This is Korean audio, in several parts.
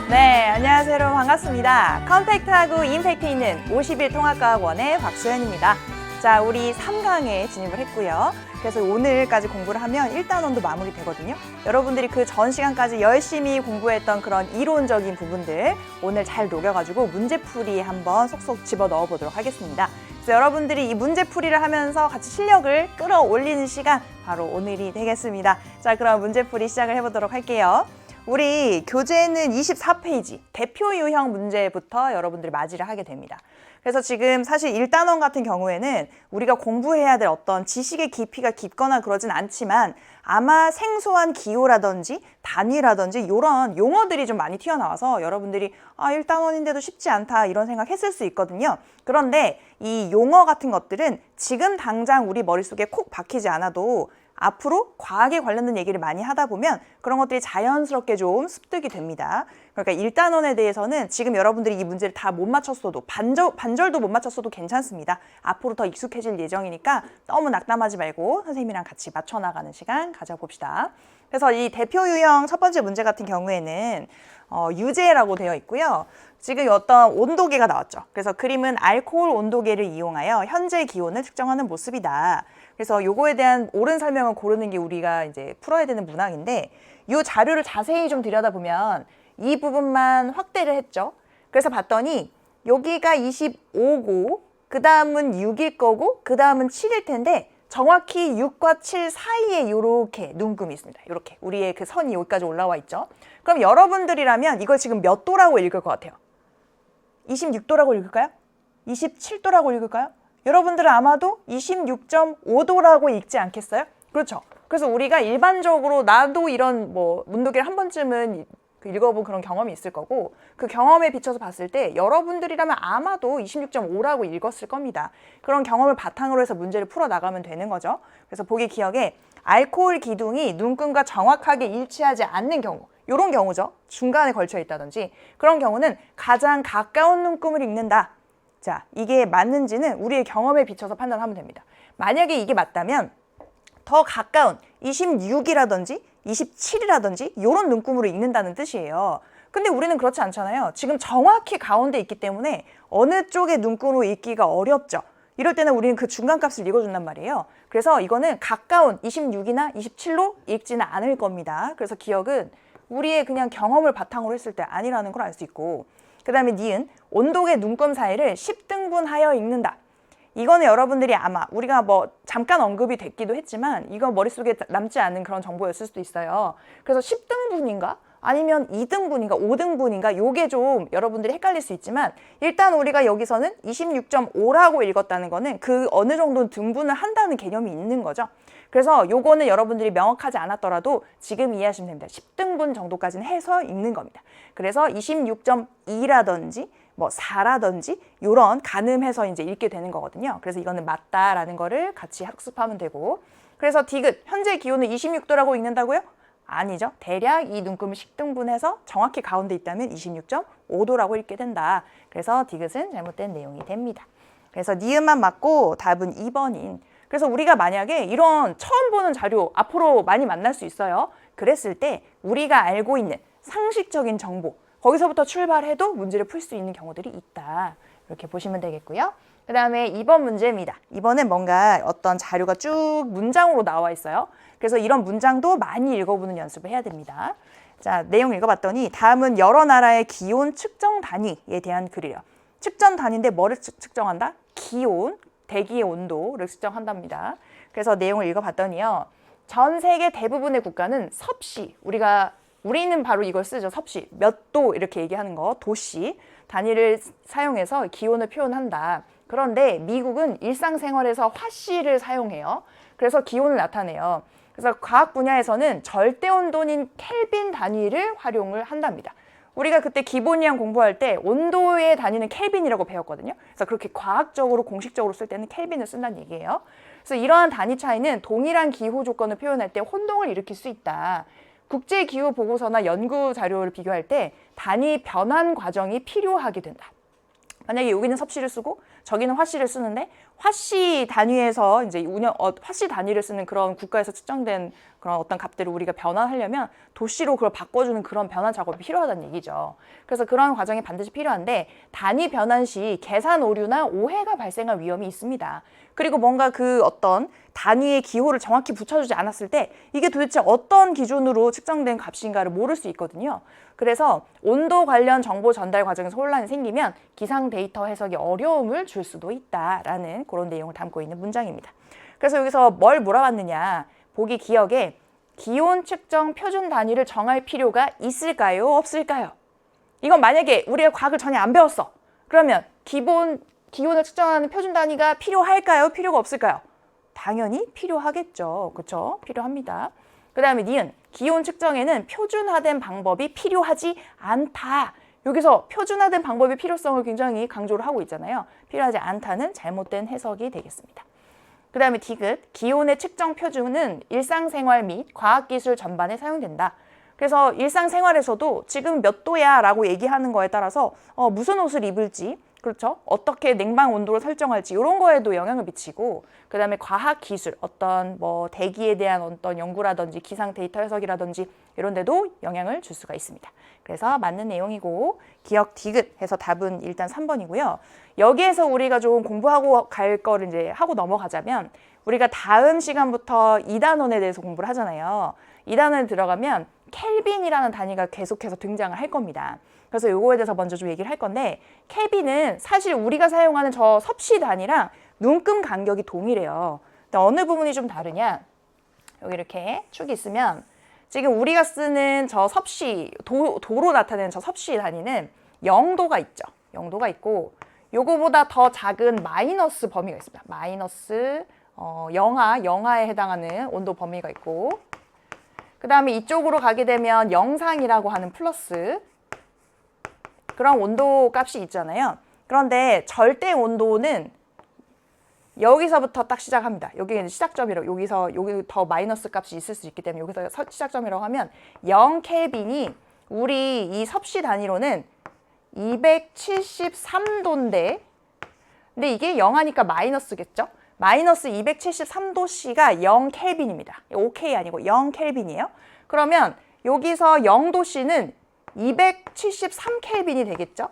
네, 안녕하세요 여러분, 반갑습니다. 컴팩트하고 임팩트 있는 50일 통합과학원의 박소연입니다. 자, 우리 3강에 진입을 했고요. 그래서 오늘까지 공부를 하면 1단원도 마무리되거든요. 여러분들이 그 전 시간까지 열심히 공부했던 그런 이론적인 부분들 오늘 잘 녹여가지고 문제풀이에 한번 속속 집어넣어 보도록 하겠습니다. 그래서 여러분들이 이 문제풀이를 하면서 같이 실력을 끌어올리는 시간 바로 오늘이 되겠습니다. 자, 그럼 문제풀이 시작을 해보도록 할게요. 우리 교재는 24페이지 대표 유형 문제부터 여러분들이 맞이를 하게 됩니다. 그래서 지금 사실 1단원 같은 경우에는 우리가 공부해야 될 어떤 지식의 깊이가 깊거나 그러진 않지만 아마 생소한 기호라든지 단위라든지 이런 용어들이 좀 많이 튀어나와서 여러분들이 1단원인데도 쉽지 않다 이런 생각 했을 수 있거든요. 그런데 이 용어 같은 것들은 지금 당장 우리 머릿속에 콕 박히지 않아도 앞으로 과학에 관련된 얘기를 많이 하다 보면 그런 것들이 자연스럽게 좀 습득이 됩니다. 그러니까 1단원에 대해서는 지금 여러분들이 이 문제를 다 못 맞췄어도 반절도 못 맞췄어도 괜찮습니다. 앞으로 더 익숙해질 예정이니까 너무 낙담하지 말고 선생님이랑 같이 맞춰나가는 시간 가져봅시다. 그래서 이 대표 유형 첫 번째 문제 같은 경우에는 유제라고 되어 있고요. 지금 어떤 온도계가 나왔죠. 그래서 그림은 알코올 온도계를 이용하여 현재 기온을 측정하는 모습이다. 그래서 요거에 대한 옳은 설명을 고르는 게 우리가 이제 풀어야 되는 문항인데 이 자료를 자세히 좀 들여다보면 이 부분만 확대를 했죠. 그래서 봤더니 여기가 25고 그 다음은 6일 거고 그 다음은 7일 텐데 정확히 6과 7 사이에 이렇게 눈금이 있습니다. 이렇게 우리의 그 선이 여기까지 올라와 있죠. 그럼 여러분들이라면 이걸 지금 몇 도라고 읽을 것 같아요? 26도라고 읽을까요? 27도라고 읽을까요? 여러분들은 아마도 26.5도라고 읽지 않겠어요? 그렇죠. 그래서 우리가 일반적으로 나도 이런 문도계를 한 번쯤은 읽어본 그런 경험이 있을 거고 그 경험에 비춰서 봤을 때 여러분들이라면 아마도 26.5라고 읽었을 겁니다. 그런 경험을 바탕으로 해서 문제를 풀어나가면 되는 거죠. 그래서 보기 기억에 알코올 기둥이 눈금과 정확하게 일치하지 않는 경우 이런 경우죠. 중간에 걸쳐 있다든지 그런 경우는 가장 가까운 눈금을 읽는다. 자, 이게 맞는지는 우리의 경험에 비춰서 판단하면 됩니다. 만약에 이게 맞다면 더 가까운 26이라든지 27이라든지 이런 눈금으로 읽는다는 뜻이에요. 근데 우리는 그렇지 않잖아요. 지금 정확히 가운데 있기 때문에 어느 쪽의 눈금으로 읽기가 어렵죠. 이럴 때는 우리는 그 중간값을 읽어준단 말이에요. 그래서 이거는 가까운 26이나 27로 읽지는 않을 겁니다. 그래서 기억은 우리의 그냥 경험을 바탕으로 했을 때 아니라는 걸 알 수 있고 그 다음에 니은 온도계 눈금 사이를 10등분하여 읽는다. 이거는 여러분들이 아마 우리가 잠깐 언급이 됐기도 했지만 이거 머릿속에 남지 않은 그런 정보였을 수도 있어요. 그래서 10등분인가? 아니면 2등분인가? 5등분인가? 요게 좀 여러분들이 헷갈릴 수 있지만 일단 우리가 여기서는 26.5라고 읽었다는 거는 그 어느 정도는 등분을 한다는 개념이 있는 거죠. 그래서 요거는 여러분들이 명확하지 않았더라도 지금 이해하시면 됩니다. 10등분 정도까지는 해서 읽는 겁니다. 그래서 26.2라든지 4라든지 요런 가늠해서 이제 읽게 되는 거거든요. 그래서 이거는 맞다라는 거를 같이 학습하면 되고 그래서 디귿 현재 기온은 26도라고 읽는다고요? 아니죠. 대략 이 눈금을 10등분해서 정확히 가운데 있다면 26.5도라고 읽게 된다. 그래서 디귿은 잘못된 내용이 됩니다. 그래서 니은만 맞고 답은 2번인 그래서 우리가 만약에 이런 처음 보는 자료 앞으로 많이 만날 수 있어요. 그랬을 때 우리가 알고 있는 상식적인 정보 거기서부터 출발해도 문제를 풀 수 있는 경우들이 있다. 이렇게 보시면 되겠고요. 그 다음에 2번 문제입니다. 2번은 뭔가 어떤 자료가 쭉 문장으로 나와 있어요. 그래서 이런 문장도 많이 읽어보는 연습을 해야 됩니다. 자, 내용 읽어봤더니 다음은 여러 나라의 기온 측정 단위에 대한 글이에요. 측정 단위인데 뭐를 측정한다? 기온, 대기의 온도를 측정한답니다. 그래서 내용을 읽어봤더니요. 전 세계 대부분의 국가는 섭씨, 우리는 바로 이걸 쓰죠. 섭씨, 몇 도 이렇게 얘기하는 거, 도씨 단위를 사용해서 기온을 표현한다. 그런데 미국은 일상생활에서 화씨를 사용해요. 그래서 기온을 나타내요. 그래서 과학 분야에서는 절대온도인 켈빈 단위를 활용을 한답니다. 우리가 그때 기본이양 공부할 때 온도의 단위는 켈빈이라고 배웠거든요. 그래서 그렇게 과학적으로 공식적으로 쓸 때는 켈빈을 쓴다는 얘기예요. 그래서 이러한 단위 차이는 동일한 기후 조건을 표현할 때 혼동을 일으킬 수 있다. 국제기후보고서나 연구 자료를 비교할 때 단위 변환 과정이 필요하게 된다. 만약에 여기는 섭씨를 쓰고 저기는 화씨를 쓰는데 화씨 단위에서 이제 화씨 단위를 쓰는 그런 국가에서 측정된 그런 어떤 값들을 우리가 변환하려면 도씨로 그걸 바꿔주는 그런 변환 작업이 필요하다는 얘기죠. 그래서 그런 과정이 반드시 필요한데 단위 변환 시 계산 오류나 오해가 발생할 위험이 있습니다. 그리고 뭔가 그 어떤 단위의 기호를 정확히 붙여주지 않았을 때 이게 도대체 어떤 기준으로 측정된 값인가를 모를 수 있거든요. 그래서 온도 관련 정보 전달 과정에서 혼란이 생기면 기상 데이터 해석에 어려움을 줄 수도 있다라는 그런 내용을 담고 있는 문장입니다. 그래서 여기서 뭘 물어봤느냐. 보기 기억에 기온 측정 표준 단위를 정할 필요가 있을까요? 없을까요? 이건 만약에 우리가 과학을 전혀 안 배웠어. 그러면 기온을 측정하는 표준 단위가 필요할까요? 필요가 없을까요? 당연히 필요하겠죠. 그렇죠? 필요합니다. 그 다음에 니은, 기온 측정에는 표준화된 방법이 필요하지 않다. 여기서 표준화된 방법의 필요성을 굉장히 강조를 하고 있잖아요. 필요하지 않다는 잘못된 해석이 되겠습니다. 그 다음에 디귿, 기온의 측정 표준은 일상생활 및 과학기술 전반에 사용된다. 그래서 일상생활에서도 지금 몇 도야 라고 얘기하는 거에 따라서 무슨 옷을 입을지, 그렇죠? 어떻게 냉방 온도를 설정할지 이런 거에도 영향을 미치고, 그 다음에 과학기술, 어떤 뭐 대기에 대한 어떤 연구라든지 기상 데이터 해석이라든지 이런 데도 영향을 줄 수가 있습니다. 그래서 맞는 내용이고 기억 디귿 해서 답은 일단 3번이고요. 여기에서 우리가 좀 공부하고 갈 거를 이제 하고 넘어가자면 우리가 다음 시간부터 2단원에 대해서 공부를 하잖아요. 2단원에 들어가면 켈빈이라는 단위가 계속해서 등장을 할 겁니다. 그래서 요거에 대해서 먼저 좀 얘기를 할 건데 켈빈은 사실 우리가 사용하는 저 섭씨 단위랑 눈금 간격이 동일해요. 근데 어느 부분이 좀 다르냐? 여기 이렇게 축이 있으면 지금 우리가 쓰는 저 섭씨, 도로 나타내는 저 섭씨 단위는 0도가 있죠. 0도가 있고 요거보다 더 작은 마이너스 범위가 있습니다. 마이너스 영하에 해당하는 온도 범위가 있고 그 다음에 이쪽으로 가게 되면 영상이라고 하는 플러스 그런 온도 값이 있잖아요. 그런데 절대 온도는 여기서부터 딱 시작합니다. 여기는 시작점이라고 여기 더 마이너스 값이 있을 수 있기 때문에 여기서 시작점이라고 하면 0켈빈이 우리 이 섭씨 단위로는 273도인데 근데 이게 영하니까 마이너스겠죠? 마이너스 273도씨가 0켈빈입니다. 5K 아니고 0켈빈이에요. 그러면 여기서 0도씨는 273켈빈이 되겠죠?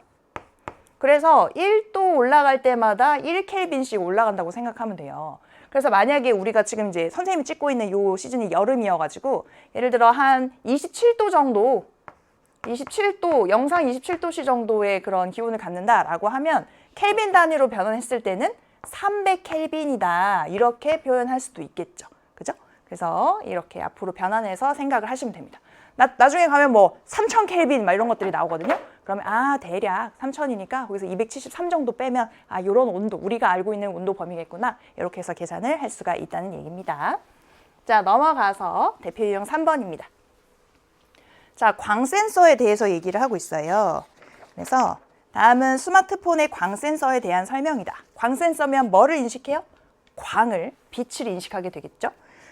그래서 1도 올라갈 때마다 1켈빈씩 올라간다고 생각하면 돼요. 그래서 만약에 우리가 지금 이제 선생님이 찍고 있는 요 시즌이 여름이어가지고 예를 들어 한 27도 정도 27도, 영상 27도씨 정도의 그런 기온을 갖는다라고 하면 켈빈 단위로 변환했을 때는 300켈빈이다 이렇게 표현할 수도 있겠죠. 그죠? 그래서 이렇게 앞으로 변환해서 생각을 하시면 됩니다. 나중에 가면 뭐 3000켈빈 막 이런 것들이 나오거든요. 그러면 대략 3000이니까 거기서 273 정도 빼면 이런 온도, 우리가 알고 있는 온도 범위겠구나. 이렇게 해서 계산을 할 수가 있다는 얘기입니다. 자, 넘어가서 대표 유형 3번입니다. 자, 광 센서에 대해서 얘기를 하고 있어요. 그래서 다음은 스마트폰의 광 센서에 대한 설명이다. 광 센서면 뭐를 인식해요? 광을, 빛을 인식하게 되겠죠.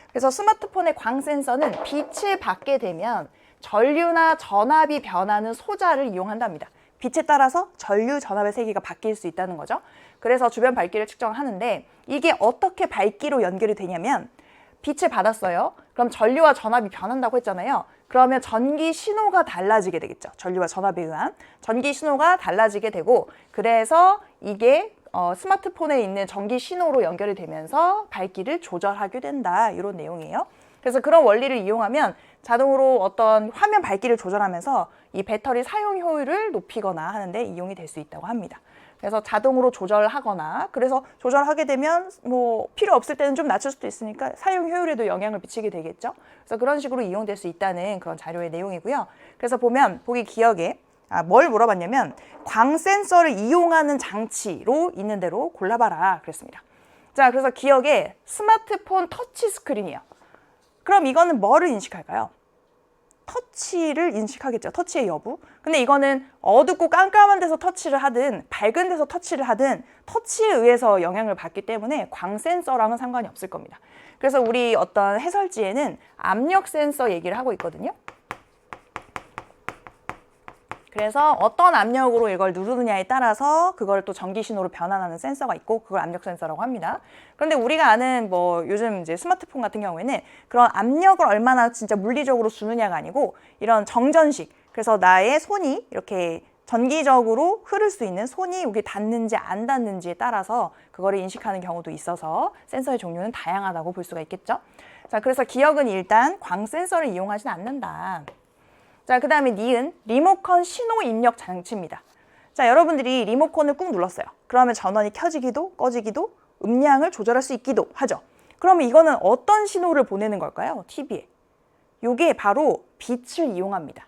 그래서 스마트폰의 광 센서는 빛을 받게 되면 전류나 전압이 변하는 소자를 이용한답니다. 빛에 따라서 전류, 전압의 세기가 바뀔 수 있다는 거죠. 그래서 주변 밝기를 측정하는데 이게 어떻게 밝기로 연결이 되냐면 빛을 받았어요. 그럼 전류와 전압이 변한다고 했잖아요. 그러면 전기 신호가 달라지게 되겠죠. 전류와 전압에 의한 전기 신호가 달라지게 되고 그래서 이게 스마트폰에 있는 전기 신호로 연결이 되면서 밝기를 조절하게 된다. 이런 내용이에요. 그래서 그런 원리를 이용하면 자동으로 어떤 화면 밝기를 조절하면서 이 배터리 사용 효율을 높이거나 하는데 이용이 될 수 있다고 합니다. 그래서 자동으로 조절하거나 그래서 조절하게 되면 뭐 필요 없을 때는 좀 낮출 수도 있으니까 사용 효율에도 영향을 미치게 되겠죠. 그래서 그런 식으로 이용될 수 있다는 그런 자료의 내용이고요. 그래서 보면 보기 기억에 뭘 물어봤냐면 광 센서를 이용하는 장치로 있는 대로 골라봐라 그랬습니다. 자, 그래서 기억에 스마트폰 터치 스크린이에요. 그럼 이거는 뭐를 인식할까요? 터치를 인식하겠죠. 터치의 여부. 근데 이거는 어둡고 깜깜한 데서 터치를 하든 밝은 데서 터치를 하든 터치에 의해서 영향을 받기 때문에 광 센서랑은 상관이 없을 겁니다. 그래서 우리 어떤 해설지에는 압력 센서 얘기를 하고 있거든요. 그래서 어떤 압력으로 이걸 누르느냐에 따라서 그걸 또 전기 신호로 변환하는 센서가 있고 그걸 압력 센서라고 합니다. 그런데 우리가 아는 뭐 요즘 이제 스마트폰 같은 경우에는 그런 압력을 얼마나 진짜 물리적으로 주느냐가 아니고 이런 정전식, 그래서 나의 손이 이렇게 전기적으로 흐를 수 있는 손이 여기 닿는지 안 닿는지에 따라서 그거를 인식하는 경우도 있어서 센서의 종류는 다양하다고 볼 수가 있겠죠. 자, 그래서 기억은 일단 광 센서를 이용하지는 않는다. 자, 그 다음에 니은, 리모컨 신호 입력 장치입니다. 자, 여러분들이 리모컨을 꾹 눌렀어요. 그러면 전원이 켜지기도 꺼지기도 음량을 조절할 수 있기도 하죠. 그러면 이거는 어떤 신호를 보내는 걸까요? TV에. 이게 바로 빛을 이용합니다.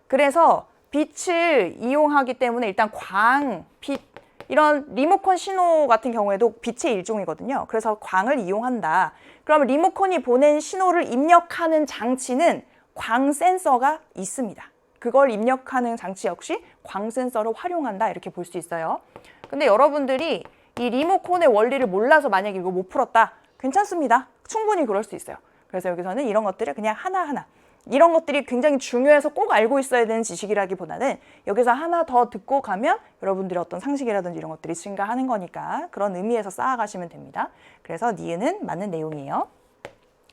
그래서 빛을 이용하기 때문에 일단 광, 빛, 이런 리모컨 신호 같은 경우에도 빛의 일종이거든요. 그래서 광을 이용한다. 그러면 리모컨이 보낸 신호를 입력하는 장치는 광 센서가 있습니다. 그걸 입력하는 장치 역시 광 센서를 활용한다 이렇게 볼 수 있어요. 근데 여러분들이 이 리모컨의 원리를 몰라서 만약에 이거 못 풀었다. 괜찮습니다. 충분히 그럴 수 있어요. 그래서 여기서는 이런 것들을 그냥 하나하나, 이런 것들이 굉장히 중요해서 꼭 알고 있어야 되는 지식이라기보다는 여기서 하나 더 듣고 가면 여러분들의 어떤 상식이라든지 이런 것들이 증가하는 거니까 그런 의미에서 쌓아가시면 됩니다. 그래서 니은은 맞는 내용이에요.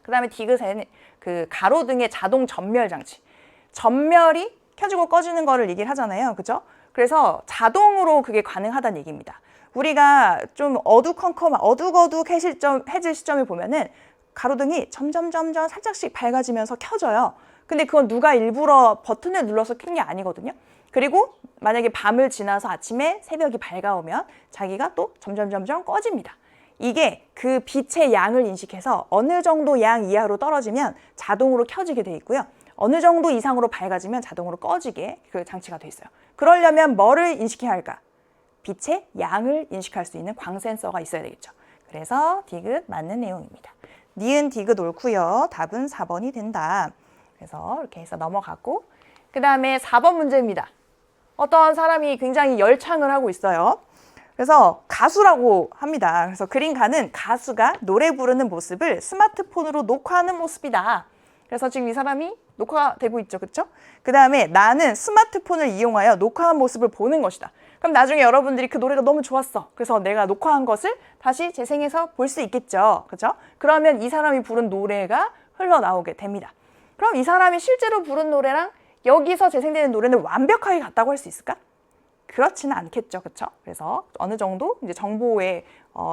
그 다음에 디귿에는 그 가로등의 자동 전멸 장치. 전멸이 켜지고 꺼지는 거를 얘기를 하잖아요. 그죠? 그래서 자동으로 그게 가능하다는 얘기입니다. 우리가 좀 어두컴컴한 어둑어둑해질 시점에 보면은 가로등이 점점 살짝씩 밝아지면서 켜져요. 근데 그건 누가 일부러 버튼을 눌러서 켠 게 아니거든요. 그리고 만약에 밤을 지나서 아침에 새벽이 밝아오면 자기가 또 점점 꺼집니다. 이게 그 빛의 양을 인식해서 어느 정도 양 이하로 떨어지면 자동으로 켜지게 돼 있고요. 어느 정도 이상으로 밝아지면 자동으로 꺼지게 그 장치가 돼 있어요. 그러려면 뭐를 인식해야 할까? 빛의 양을 인식할 수 있는 광 센서가 있어야 되겠죠. 그래서 디귿 맞는 내용입니다. 니은 디귿 옳고요. 답은 4번이 된다. 그래서 이렇게 해서 넘어가고 그 다음에 4번 문제입니다. 어떤 사람이 굉장히 열창을 하고 있어요. 그래서 가수라고 합니다. 그래서 그린가는 가수가 노래 부르는 모습을 스마트폰으로 녹화하는 모습이다. 그래서 지금 이 사람이 녹화되고 있죠. 그렇죠? 그 다음에 나는 스마트폰을 이용하여 녹화한 모습을 보는 것이다. 그럼 나중에 여러분들이 그 노래가 너무 좋았어. 그래서 내가 녹화한 것을 다시 재생해서 볼 수 있겠죠. 그렇죠? 그러면 이 사람이 부른 노래가 흘러나오게 됩니다. 그럼 이 사람이 실제로 부른 노래랑 여기서 재생되는 노래는 완벽하게 같다고 할 수 있을까? 그렇지는 않겠죠. 그렇죠? 그래서 어느 정도 이제 정보의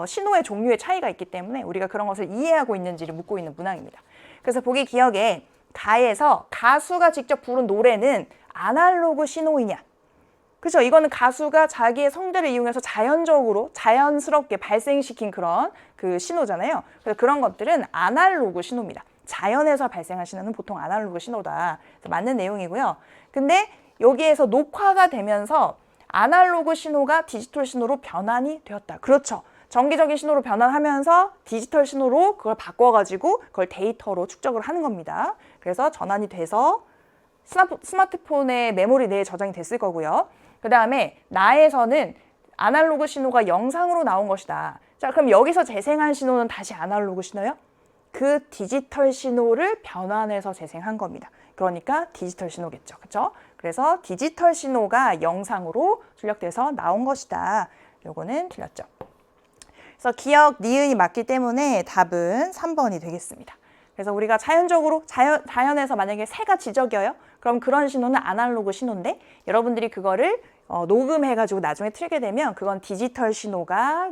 신호의 종류의 차이가 있기 때문에 우리가 그런 것을 이해하고 있는지를 묻고 있는 문항입니다. 그래서 보기 기억에 가에서 가수가 직접 부른 노래는 아날로그 신호이냐? 그렇죠? 이거는 가수가 자기의 성대를 이용해서 자연스럽게 발생시킨 그런 그 신호잖아요. 그래서 그런 것들은 아날로그 신호입니다. 자연에서 발생한 신호는 보통 아날로그 신호다. 그래서 맞는 내용이고요. 근데 여기에서 녹화가 되면서 아날로그 신호가 디지털 신호로 변환이 되었다. 그렇죠. 정기적인 신호로 변환하면서 디지털 신호로 그걸 바꿔가지고 그걸 데이터로 축적을 하는 겁니다. 그래서 전환이 돼서 스마트폰의 메모리 내에 저장이 됐을 거고요. 그 다음에 나에서는 아날로그 신호가 영상으로 나온 것이다. 자, 그럼 여기서 재생한 신호는 다시 아날로그 신호요? 그 디지털 신호를 변환해서 재생한 겁니다. 그러니까 디지털 신호겠죠. 그렇죠? 그래서 디지털 신호가 영상으로 출력돼서 나온 것이다. 요거는 틀렸죠. 그래서 기억 니은이 맞기 때문에 답은 3번이 되겠습니다. 그래서 우리가 자연에서 만약에 새가 지저귀어요? 그럼 그런 신호는 아날로그 신호인데 여러분들이 그거를 녹음해가지고 나중에 틀게 되면 그건 디지털 신호가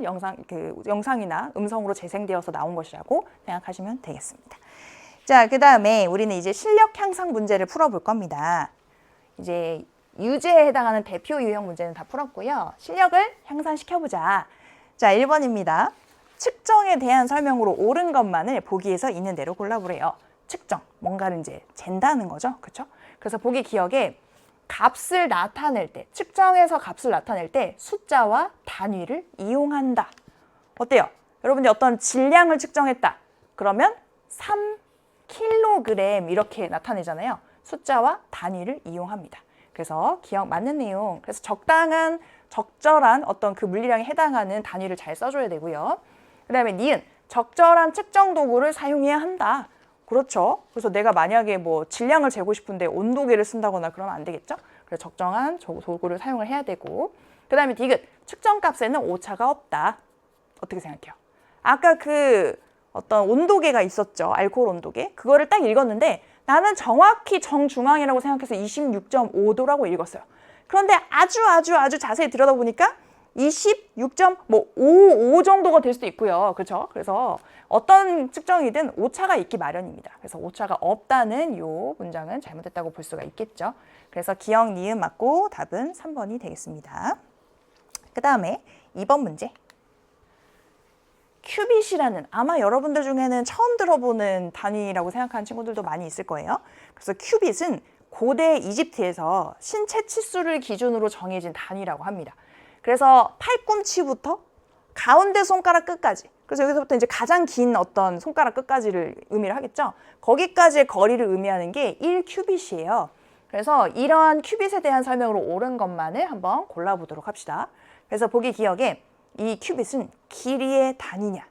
영상이나 음성으로 재생되어서 나온 것이라고 생각하시면 되겠습니다. 자, 그 다음에 우리는 이제 실력 향상 문제를 풀어볼 겁니다. 이제 유제에 해당하는 대표 유형 문제는 다 풀었고요. 실력을 향상시켜보자. 자, 1번입니다. 측정에 대한 설명으로 옳은 것만을 보기에서 있는 대로 골라보래요. 측정, 뭔가를 이제 잰다는 거죠. 그렇죠? 그래서 보기 기억에 값을 나타낼 때, 측정해서 값을 나타낼 때 숫자와 단위를 이용한다. 어때요? 여러분들이 어떤 질량을 측정했다. 그러면 3kg 이렇게 나타내잖아요. 숫자와 단위를 이용합니다. 그래서 기억 맞는 내용. 그래서 적절한 어떤 그 물리량에 해당하는 단위를 잘 써줘야 되고요. 그 다음에 니은, 적절한 측정 도구를 사용해야 한다. 그렇죠. 그래서 내가 만약에 뭐 질량을 재고 싶은데 온도계를 쓴다거나 그러면 안 되겠죠. 그래서 적정한 도구를 사용을 해야 되고, 그 다음에 디귿, 측정값에는 오차가 없다. 어떻게 생각해요? 아까 그 어떤 온도계가 있었죠. 알코올 온도계. 그거를 딱 읽었는데 나는 정확히 정중앙이라고 생각해서 26.5도라고 읽었어요. 그런데 아주 자세히 들여다보니까 26.55 정도가 될 수도 있고요. 그렇죠? 그래서 어떤 측정이든 오차가 있기 마련입니다. 그래서 오차가 없다는 이 문장은 잘못됐다고 볼 수가 있겠죠. 그래서 기억, 니은 맞고 답은 3번이 되겠습니다. 그 다음에 2번 문제. 큐빗이라는, 아마 여러분들 중에는 처음 들어보는 단위라고 생각하는 친구들도 많이 있을 거예요. 그래서 큐빗은 고대 이집트에서 신체 치수를 기준으로 정해진 단위라고 합니다. 그래서 팔꿈치부터 가운데 손가락 끝까지, 그래서 여기서부터 이제 가장 긴 어떤 손가락 끝까지를 의미를 하겠죠. 거기까지의 거리를 의미하는 게 1큐빗이에요. 그래서 이러한 큐빗에 대한 설명으로 옳은 것만을 한번 골라보도록 합시다. 그래서 보기 기억에 이 큐빗은 길이의 단위냐.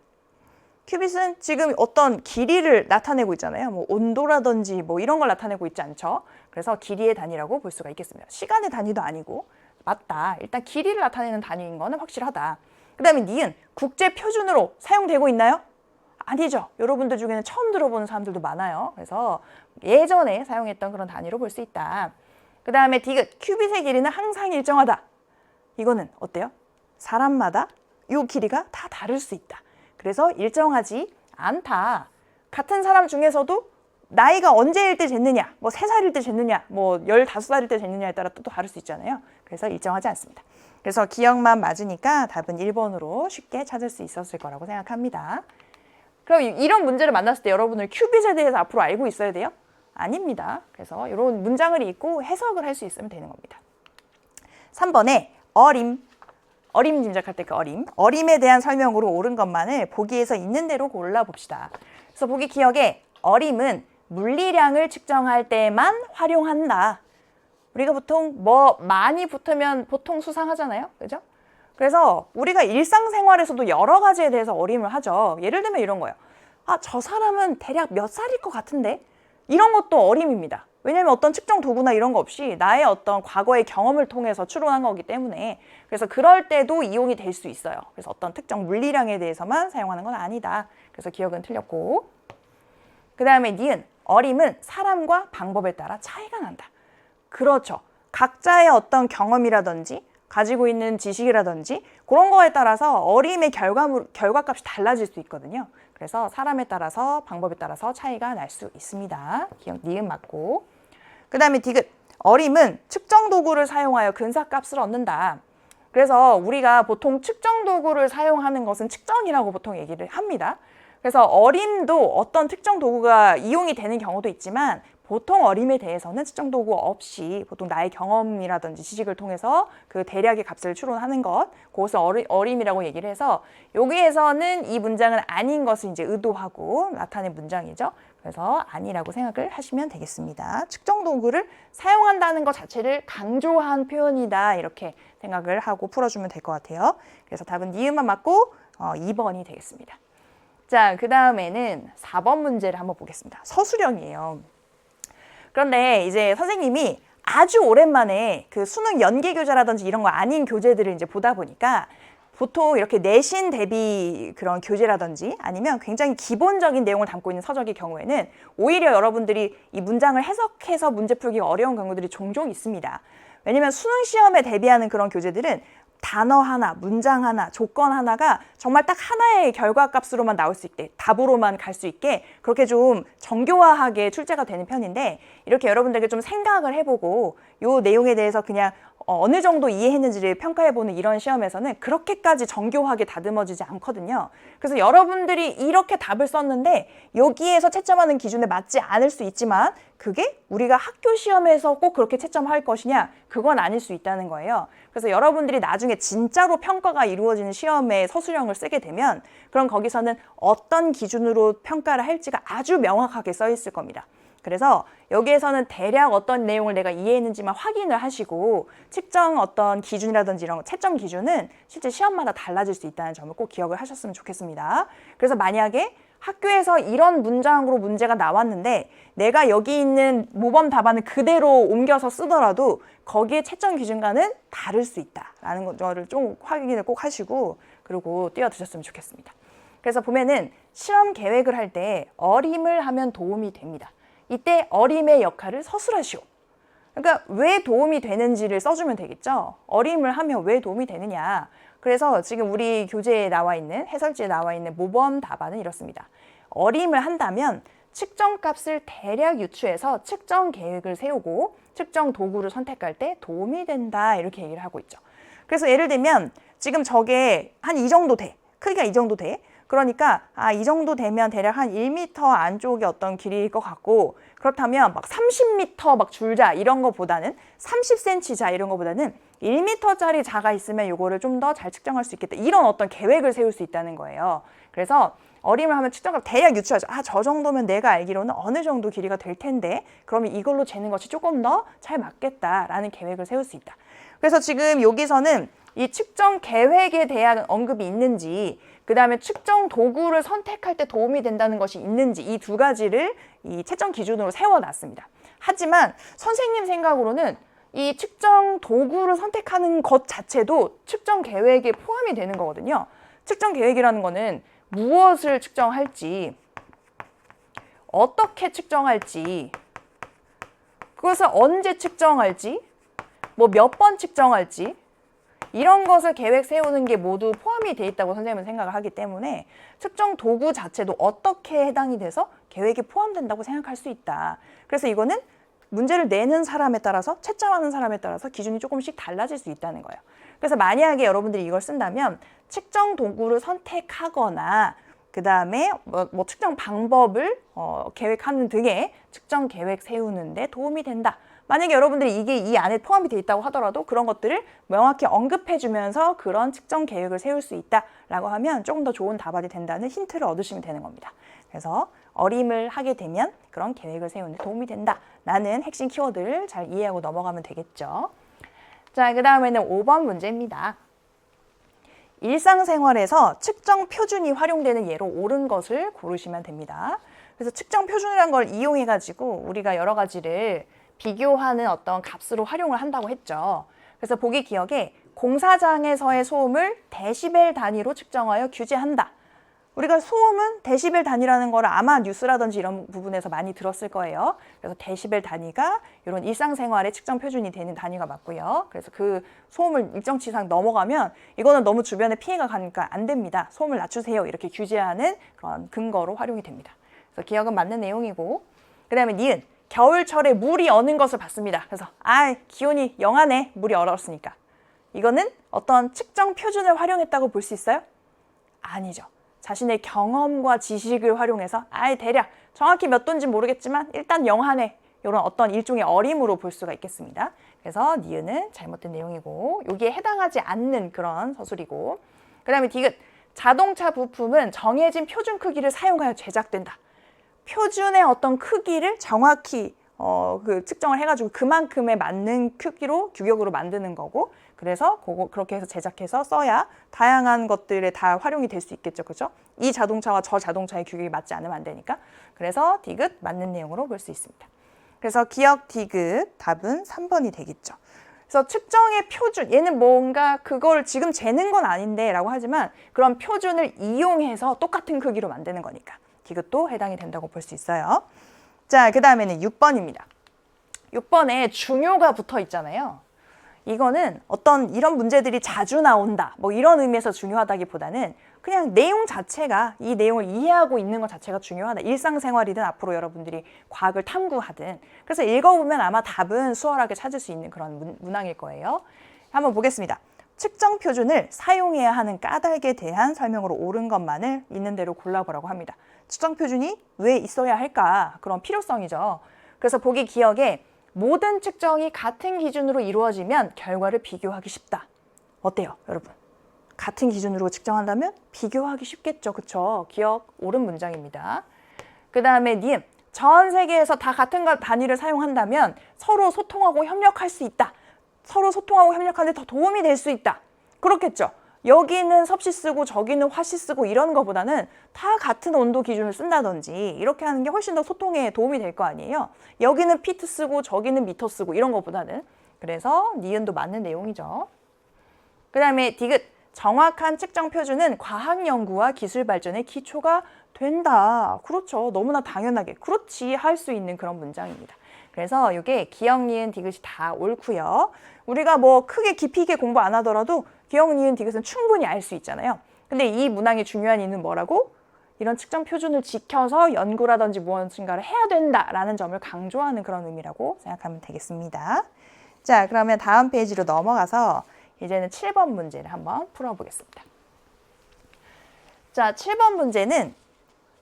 큐빗은 지금 어떤 길이를 나타내고 있잖아요. 뭐 온도라든지 뭐 이런 걸 나타내고 있지 않죠. 그래서 길이의 단위라고 볼 수가 있겠습니다. 시간의 단위도 아니고 맞다. 일단 길이를 나타내는 단위인 거는 확실하다. 그 다음에 니은, 국제 표준으로 사용되고 있나요? 아니죠. 여러분들 중에는 처음 들어보는 사람들도 많아요. 그래서 예전에 사용했던 그런 단위로 볼 수 있다. 그 다음에 디귿, 큐빗의 길이는 항상 일정하다. 이거는 어때요? 사람마다 이 길이가 다 다를 수 있다. 그래서 일정하지 않다. 같은 사람 중에서도 나이가 언제일 때 쟀느냐, 뭐 3살일 때 쟀느냐, 뭐 15살일 때 쟀느냐에 따라 또 다를 수 있잖아요. 그래서 일정하지 않습니다. 그래서 기억만 맞으니까 답은 1번으로 쉽게 찾을 수 있었을 거라고 생각합니다. 그럼 이런 문제를 만났을 때 여러분들 큐빗에 대해서 앞으로 알고 있어야 돼요? 아닙니다. 그래서 이런 문장을 읽고 해석을 할 수 있으면 되는 겁니다. 3번에 어림. 어림 짐작할 때 그 어림. 어림에 대한 설명으로 옳은 것만을 보기에서 있는 대로 골라봅시다. 그래서 보기 기억에 어림은 물리량을 측정할 때만 활용한다. 우리가 보통 뭐 많이 붙으면 보통 수상하잖아요. 그죠? 그래서 우리가 일상생활에서도 여러 가지에 대해서 어림을 하죠. 예를 들면 이런 거예요. 아, 저 사람은 대략 몇 살일 것 같은데? 이런 것도 어림입니다. 왜냐하면 어떤 측정 도구나 이런 거 없이 나의 어떤 과거의 경험을 통해서 추론한 거기 때문에, 그래서 그럴 때도 이용이 될 수 있어요. 그래서 어떤 특정 물리량에 대해서만 사용하는 건 아니다. 그래서 기억은 틀렸고, 그 다음에 니은, 어림은 사람과 방법에 따라 차이가 난다. 그렇죠. 각자의 어떤 경험이라든지 가지고 있는 지식이라든지 그런 거에 따라서 어림의 결과값이 달라질 수 있거든요. 그래서 사람에 따라서 방법에 따라서 차이가 날 수 있습니다. 기억, 니은 맞고. 그 다음에 디귿, 어림은 측정 도구를 사용하여 근사값을 얻는다. 그래서 우리가 보통 측정 도구를 사용하는 것은 측정이라고 보통 얘기를 합니다. 그래서 어림도 어떤 특정 도구가 이용이 되는 경우도 있지만 보통 어림에 대해서는 측정 도구 없이 보통 나의 경험이라든지 지식을 통해서 그 대략의 값을 추론하는 것, 그것을 어림이라고 얘기를 해서 여기에서는 이 문장은 아닌 것을 이제 의도하고 나타낸 문장이죠. 그래서 아니라고 생각을 하시면 되겠습니다. 측정 도구를 사용한다는 것 자체를 강조한 표현이다, 이렇게 생각을 하고 풀어주면 될 것 같아요. 그래서 답은 니은만 맞고 2번이 되겠습니다. 자, 그 다음에는 4번 문제를 한번 보겠습니다. 서술형이에요. 그런데 이제 선생님이 아주 오랜만에 그 수능 연계 교재라든지 이런 거 아닌 교재들을 이제 보다 보니까 보통 이렇게 내신 대비 그런 교재라든지 아니면 굉장히 기본적인 내용을 담고 있는 서적의 경우에는 오히려 여러분들이 이 문장을 해석해서 문제 풀기가 어려운 경우들이 종종 있습니다. 왜냐면 수능 시험에 대비하는 그런 교재들은 단어 하나, 문장 하나, 조건 하나가 정말 딱 하나의 결과값으로만 나올 수 있게, 답으로만 갈 수 있게 그렇게 좀 정교화하게 출제가 되는 편인데, 이렇게 여러분들에게 좀 생각을 해보고 이 내용에 대해서 그냥 어느 정도 이해했는지를 평가해보는 이런 시험에서는 그렇게까지 정교하게 다듬어지지 않거든요. 그래서 여러분들이 이렇게 답을 썼는데 여기에서 채점하는 기준에 맞지 않을 수 있지만 그게 우리가 학교 시험에서 꼭 그렇게 채점할 것이냐? 그건 아닐 수 있다는 거예요. 그래서 여러분들이 나중에 진짜로 평가가 이루어지는 시험에 서술형을 쓰게 되면 그럼 거기서는 어떤 기준으로 평가를 할지가 아주 명확하게 써 있을 겁니다. 그래서 여기에서는 대략 어떤 내용을 내가 이해했는지만 확인을 하시고 측정 어떤 기준이라든지 이런 거, 채점 기준은 실제 시험마다 달라질 수 있다는 점을 꼭 기억을 하셨으면 좋겠습니다. 그래서 만약에 학교에서 이런 문장으로 문제가 나왔는데 내가 여기 있는 모범 답안을 그대로 옮겨서 쓰더라도 거기에 채점 기준과는 다를 수 있다라는 거를 좀 확인을 꼭 하시고 그리고 뛰어드셨으면 좋겠습니다. 그래서 보면은 시험 계획을 할 때 어림을 하면 도움이 됩니다. 이때 어림의 역할을 서술하시오. 그러니까 왜 도움이 되는지를 써주면 되겠죠. 어림을 하면 왜 도움이 되느냐. 그래서 지금 우리 교재에 나와 있는 해설지에 나와 있는 모범 답안은 이렇습니다. 어림을 한다면 측정값을 대략 유추해서 측정 계획을 세우고 측정 도구를 선택할 때 도움이 된다 이렇게 얘기를 하고 있죠. 그래서 예를 들면 지금 저게 한 이 정도 돼. 크기가 이 정도 돼. 그러니까 이 정도 되면 대략 한 1m 안쪽의 어떤 길이일 것 같고 그렇다면 막 30m 막 줄자 이런 거보다는 30cm 자 이런 거보다는 1m짜리 자가 있으면 이거를 좀 더 잘 측정할 수 있겠다. 이런 어떤 계획을 세울 수 있다는 거예요. 그래서 어림을 하면 측정값 대략 유추하죠. 저 정도면 내가 알기로는 어느 정도 길이가 될 텐데 그러면 이걸로 재는 것이 조금 더 잘 맞겠다라는 계획을 세울 수 있다. 그래서 지금 여기서는 이 측정 계획에 대한 언급이 있는지 그 다음에 측정 도구를 선택할 때 도움이 된다는 것이 있는지 이 두 가지를 이 채점 기준으로 세워놨습니다. 하지만 선생님 생각으로는 이 측정 도구를 선택하는 것 자체도 측정 계획에 포함이 되는 거거든요. 측정 계획이라는 거는 무엇을 측정할지, 어떻게 측정할지, 그것을 언제 측정할지, 뭐 몇 번 측정할지 이런 것을 계획 세우는 게 모두 포함이 돼 있다고 선생님은 생각을 하기 때문에 측정 도구 자체도 어떻게 해당이 돼서 계획에 포함된다고 생각할 수 있다. 그래서 이거는 문제를 내는 사람에 따라서 채점하는 사람에 따라서 기준이 조금씩 달라질 수 있다는 거예요. 그래서 만약에 여러분들이 이걸 쓴다면 측정 도구를 선택하거나 그 다음에 뭐 측정 방법을 계획하는 등의 측정 계획 세우는데 도움이 된다. 만약에 여러분들이 이게 이 안에 포함이 돼 있다고 하더라도 그런 것들을 명확히 언급해주면서 그런 측정 계획을 세울 수 있다라고 하면 조금 더 좋은 답안이 된다는 힌트를 얻으시면 되는 겁니다. 그래서 어림을 하게 되면 그런 계획을 세우는 데 도움이 된다라는 핵심 키워드를 잘 이해하고 넘어가면 되겠죠. 자, 그 다음에는 5번 문제입니다. 일상생활에서 측정 표준이 활용되는 예로 옳은 것을 고르시면 됩니다. 그래서 측정 표준이라는 걸 이용해가지고 우리가 여러 가지를 비교하는 어떤 값으로 활용을 한다고 했죠. 그래서 보기 기억에 공사장에서의 소음을 데시벨 단위로 측정하여 규제한다. 우리가 소음은 데시벨 단위라는 걸 아마 뉴스라든지 이런 부분에서 많이 들었을 거예요. 그래서 데시벨 단위가 이런 일상생활의 측정 표준이 되는 단위가 맞고요. 그래서 그 소음을 일정치 이상 넘어가면 이거는 너무 주변에 피해가 가니까 안 됩니다. 소음을 낮추세요. 이렇게 규제하는 그런 근거로 활용이 됩니다. 그래서 기억은 맞는 내용이고 그 다음에 니은 겨울철에 물이 어는 것을 봤습니다. 그래서 기온이 영하네. 물이 얼었으니까. 이거는 어떤 측정 표준을 활용했다고 볼 수 있어요? 아니죠. 자신의 경험과 지식을 활용해서 대략 정확히 몇 도인지 모르겠지만 일단 영하네. 이런 어떤 일종의 어림으로 볼 수가 있겠습니다. 그래서 니은은 잘못된 내용이고 여기에 해당하지 않는 그런 서술이고 그 다음에 디귿 자동차 부품은 정해진 표준 크기를 사용하여 제작된다. 표준의 어떤 크기를 정확히 측정을 해가지고 그만큼에 맞는 크기로 규격으로 만드는 거고 그래서 그렇게 해서 제작해서 써야 다양한 것들에 다 활용이 될 수 있겠죠. 그렇죠? 이 자동차와 저 자동차의 규격이 맞지 않으면 안 되니까 그래서 디귿 맞는 내용으로 볼 수 있습니다. 그래서 기억 디귿 답은 3번이 되겠죠. 그래서 측정의 표준, 얘는 뭔가 그걸 지금 재는 건 아닌데 라고 하지만 그런 표준을 이용해서 똑같은 크기로 만드는 거니까 디귿도 해당이 된다고 볼 수 있어요. 자, 그 다음에는 6번입니다. 6번에 중요가 붙어 있잖아요. 이거는 어떤 이런 문제들이 자주 나온다 뭐 이런 의미에서 중요하다기보다는 그냥 내용 자체가 이 내용을 이해하고 있는 것 자체가 중요하다. 일상생활이든 앞으로 여러분들이 과학을 탐구하든 그래서 읽어보면 아마 답은 수월하게 찾을 수 있는 그런 문항일 거예요. 한번 보겠습니다. 측정 표준을 사용해야 하는 까닭에 대한 설명으로 옳은 것만을 있는 대로 골라보라고 합니다. 측정 표준이 왜 있어야 할까? 그런 필요성이죠. 그래서 보기 기억에 모든 측정이 같은 기준으로 이루어지면 결과를 비교하기 쉽다. 어때요, 여러분? 같은 기준으로 측정한다면 비교하기 쉽겠죠. 그쵸? 기억 옳은 문장입니다. 그 다음에 니은 전 세계에서 다 같은 단위를 사용한다면 서로 소통하고 협력할 수 있다. 서로 소통하고 협력하는 데 더 도움이 될 수 있다. 그렇겠죠. 여기는 섭씨 쓰고 저기는 화씨 쓰고 이런 거보다는 다 같은 온도 기준을 쓴다든지 이렇게 하는 게 훨씬 더 소통에 도움이 될 거 아니에요. 여기는 피트 쓰고 저기는 미터 쓰고 이런 거보다는. 그래서 니은도 맞는 내용이죠. 그 다음에 디귿, 정확한 측정 표준은 과학 연구와 기술 발전의 기초가 된다. 그렇죠. 너무나 당연하게 그렇지 할 수 있는 그런 문장입니다. 그래서 이게 기역, 니은, 디귿이 다 옳고요. 우리가 뭐 크게 깊이 있게 공부 안 하더라도 기역, 니은, 디귿은 충분히 알 수 있잖아요. 근데 이 문항의 중요한 이유는 뭐라고? 이런 측정 표준을 지켜서 연구라든지 무엇인가를 해야 된다라는 점을 강조하는 그런 의미라고 생각하면 되겠습니다. 자, 그러면 다음 페이지로 넘어가서 이제는 7번 문제를 한번 풀어보겠습니다. 자, 7번 문제는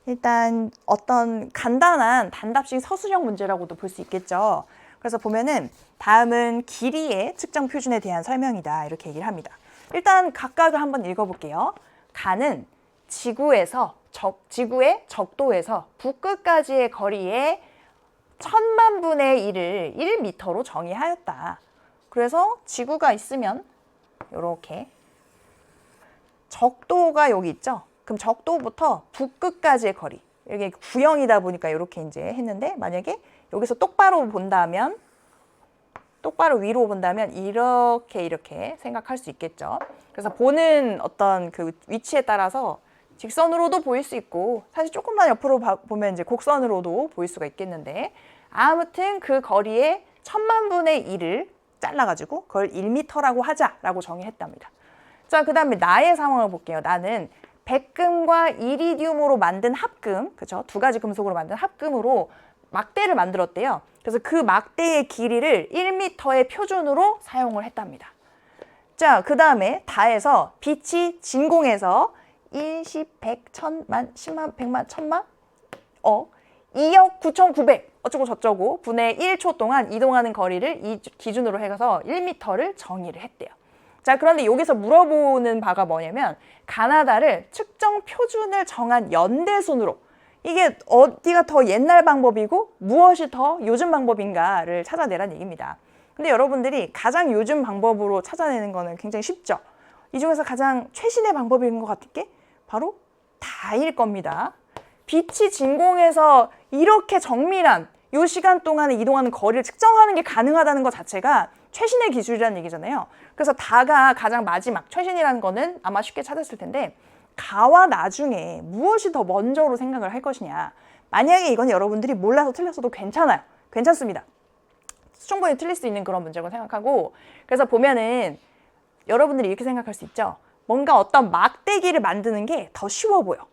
일단 어떤 간단한 단답식 서술형 문제라고도 볼 수 있겠죠. 그래서 보면은 다음은 길이의 측정 표준에 대한 설명이다. 이렇게 얘기를 합니다. 일단 각각을 한번 읽어볼게요. 가는 지구의 적도에서 북극까지의 거리의 1000만 분의 1을 1m로 정의하였다. 그래서 지구가 있으면 이렇게 적도가 여기 있죠. 그럼 적도부터 북극까지의 거리, 이게 구형이다 보니까 이렇게 이제 했는데, 만약에 여기서 똑바로 본다면, 똑바로 위로 본다면 이렇게 생각할 수 있겠죠. 그래서 보는 어떤 그 위치에 따라서 직선으로도 보일 수 있고, 사실 조금만 옆으로 보면 이제 곡선으로도 보일 수가 있겠는데, 아무튼 그 거리의 1000만 분의 1을 잘라가지고 그걸 1m라고 하자라고 정의했답니다. 자, 그 다음에 나의 상황을 볼게요. 나는 백금과 이리듐으로 만든 합금, 그죠? 두 가지 금속으로 만든 합금으로 막대를 만들었대요. 그래서 그 막대의 길이를 1m의 표준으로 사용을 했답니다. 자, 그 다음에 다에서 빛이 진공에서 1, 10, 100, 1000만, 10만, 100만, 1000만? 2억 9,900 어쩌고 저쩌고 분의 1초 동안 이동하는 거리를 이 기준으로 해서 1m를 정의를 했대요. 자, 그런데 여기서 물어보는 바가 뭐냐면 가나다를 측정 표준을 정한 연대순으로, 이게 어디가 더 옛날 방법이고 무엇이 더 요즘 방법인가를 찾아내라는 얘기입니다. 근데 여러분들이 가장 요즘 방법으로 찾아내는 거는 굉장히 쉽죠. 이 중에서 가장 최신의 방법인 것 같은 게 바로 다일 겁니다. 빛이 진공에서 이렇게 정밀한 이 시간 동안에 이동하는 거리를 측정하는 게 가능하다는 것 자체가 최신의 기술이라는 얘기잖아요. 그래서 다가 가장 마지막, 최신이라는 거는 아마 쉽게 찾았을 텐데, 가와 나중에 무엇이 더 먼저로 생각을 할 것이냐. 만약에 이건 여러분들이 몰라서 틀렸어도 괜찮아요. 괜찮습니다. 충분히 틀릴 수 있는 그런 문제라고 생각하고, 그래서 보면은 여러분들이 이렇게 생각할 수 있죠. 뭔가 어떤 막대기를 만드는 게 더 쉬워 보여.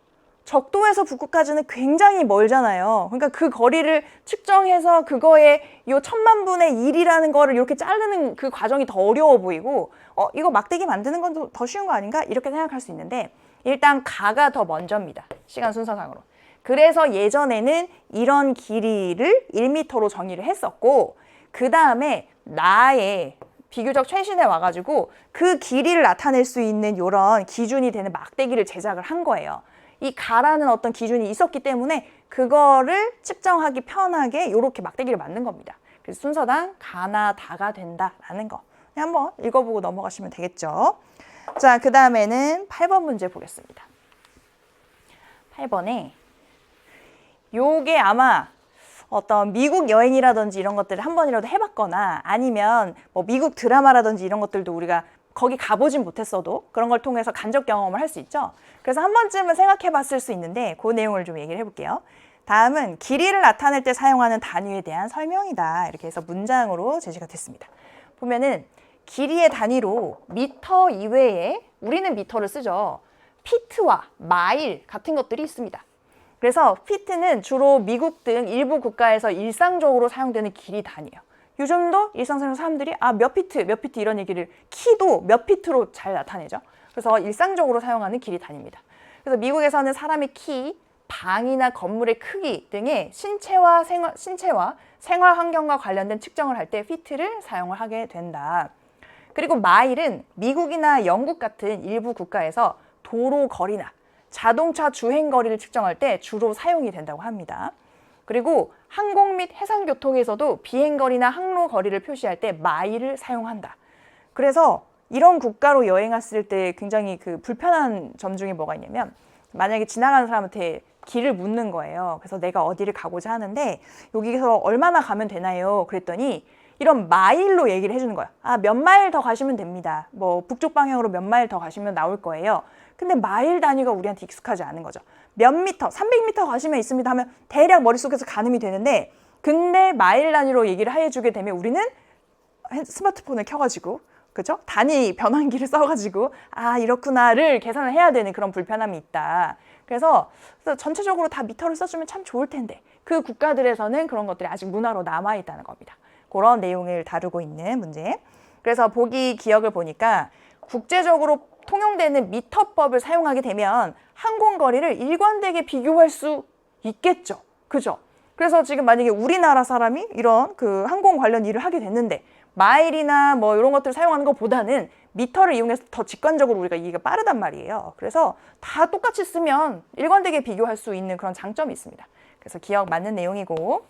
적도에서 북극까지는 굉장히 멀잖아요. 그러니까 그 거리를 측정해서 그거에 요 1000만 분의 1이라는 거를 이렇게 자르는 그 과정이 더 어려워 보이고, 이거 막대기 만드는 건 더 쉬운 거 아닌가? 이렇게 생각할 수 있는데, 일단 가가 더 먼저입니다. 시간 순서상으로. 그래서 예전에는 이런 길이를 1m로 정의를 했었고, 그 다음에 나의 비교적 최신에 와가지고 그 길이를 나타낼 수 있는 이런 기준이 되는 막대기를 제작을 한 거예요. 이 가라는 어떤 기준이 있었기 때문에 그거를 측정하기 편하게 이렇게 막대기를 만든 겁니다. 그래서 순서당 가나 다가 된다라는 거. 한번 읽어보고 넘어가시면 되겠죠. 자, 그 다음에는 8번 문제 보겠습니다. 8번에 요게 아마 어떤 미국 여행이라든지 이런 것들을 한 번이라도 해봤거나 아니면 뭐 미국 드라마라든지 이런 것들도 우리가 거기 가보진 못했어도 그런 걸 통해서 간접 경험을 할 수 있죠. 그래서 한 번쯤은 생각해 봤을 수 있는데 그 내용을 좀 얘기를 해볼게요. 다음은 길이를 나타낼 때 사용하는 단위에 대한 설명이다. 이렇게 해서 문장으로 제시가 됐습니다. 보면은 길이의 단위로 미터 이외에 우리는 미터를 쓰죠. 피트와 마일 같은 것들이 있습니다. 그래서 피트는 주로 미국 등 일부 국가에서 일상적으로 사용되는 길이 단위예요. 요즘도 일상생활 사람들이 몇 피트 이런 얘기를, 키도 몇 피트로 잘 나타내죠. 그래서 일상적으로 사용하는 길이 단위입니다. 그래서 미국에서는 사람의 키, 방이나 건물의 크기 등의 신체와 생활 환경과 관련된 측정을 할 때 피트를 사용을 하게 된다. 그리고 마일은 미국이나 영국 같은 일부 국가에서 도로 거리나 자동차 주행 거리를 측정할 때 주로 사용이 된다고 합니다. 그리고 항공 및 해상교통에서도 비행거리나 항로 거리를 표시할 때 마일을 사용한다. 그래서 이런 국가로 여행 왔을 때 굉장히 그 불편한 점 중에 뭐가 있냐면 만약에 지나가는 사람한테 길을 묻는 거예요. 그래서 내가 어디를 가고자 하는데 여기서 얼마나 가면 되나요? 그랬더니 이런 마일로 얘기를 해주는 거야. 아, 몇 마일 더 가시면 됩니다. 뭐 북쪽 방향으로 몇 마일 더 가시면 나올 거예요. 근데 마일 단위가 우리한테 익숙하지 않은 거죠. 몇 미터, 300미터 가시면 있습니다 하면 대략 머릿속에서 가늠이 되는데 근데 마일 단위로 얘기를 해주게 되면 우리는 스마트폰을 켜가지고 그죠? 단위 변환기를 써가지고 아 이렇구나를 계산을 해야 되는 그런 불편함이 있다. 그래서 전체적으로 다 미터를 써주면 참 좋을 텐데 그 국가들에서는 그런 것들이 아직 문화로 남아있다는 겁니다. 그런 내용을 다루고 있는 문제. 그래서 보기 기억을 보니까 국제적으로 통용되는 미터법을 사용하게 되면 항공거리를 일관되게 비교할 수 있겠죠. 그죠? 그래서 지금 만약에 우리나라 사람이 이런 그 항공 관련 일을 하게 됐는데 마일이나 뭐 이런 것들을 사용하는 것보다는 미터를 이용해서 더 직관적으로 우리가 이해가 빠르단 말이에요. 그래서 다 똑같이 쓰면 일관되게 비교할 수 있는 그런 장점이 있습니다. 그래서 기억 맞는 내용이고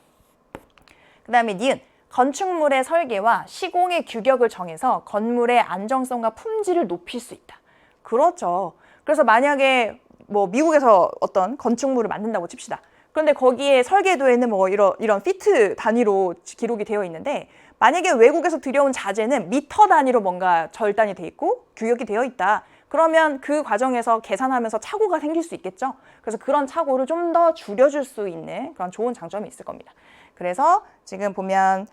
그 다음에 니은 건축물의 설계와 시공의 규격을 정해서 건물의 안정성과 품질을 높일 수 있다. 그렇죠. 그래서 만약에 뭐 미국에서 어떤 건축물을 만든다고 칩시다. 그런데 거기에 설계도에는 뭐 이런 피트 단위로 기록이 되어 있는데 만약에 외국에서 들여온 자재는 미터 단위로 뭔가 절단이 돼 있고 규격이 되어 있다. 그러면 그 과정에서 계산하면서 착오가 생길 수 있겠죠. 그래서 그런 착오를 좀 더 줄여줄 수 있는 그런 좋은 장점이 있을 겁니다. 그래서 지금 보면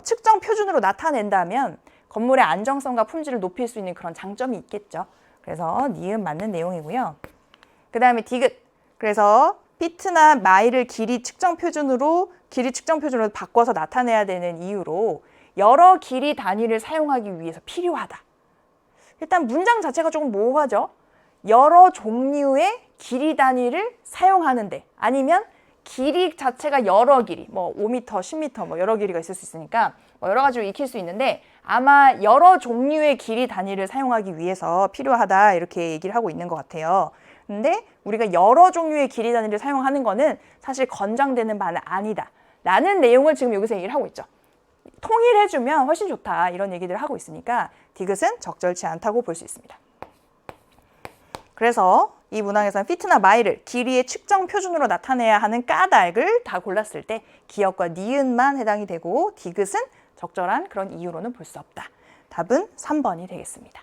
측정 표준으로 나타낸다면 건물의 안정성과 품질을 높일 수 있는 그런 장점이 있겠죠. 그래서 니은 맞는 내용이고요. 그 다음에 디귿. 그래서 피트나 마일을 길이 측정 표준으로 바꿔서 나타내야 되는 이유로 여러 길이 단위를 사용하기 위해서 필요하다. 일단 문장 자체가 조금 모호하죠. 여러 종류의 길이 단위를 사용하는데 아니면 길이 자체가 여러 길이, 뭐 5m, 10m 뭐 여러 길이가 있을 수 있으니까 뭐 여러 가지로 익힐 수 있는데 아마 여러 종류의 길이 단위를 사용하기 위해서 필요하다 이렇게 얘기를 하고 있는 것 같아요. 근데 우리가 여러 종류의 길이 단위를 사용하는 거는 사실 권장되는 바는 아니다 라는 내용을 지금 여기서 얘기를 하고 있죠. 통일해주면 훨씬 좋다 이런 얘기들을 하고 있으니까 디귿은 적절치 않다고 볼 수 있습니다. 그래서 이 문항에서는 피트나 마일을 길이의 측정 표준으로 나타내야 하는 까닭을 다 골랐을 때 기역과 니은만 해당이 되고 디귿은 적절한 그런 이유로는 볼 수 없다. 답은 3번이 되겠습니다.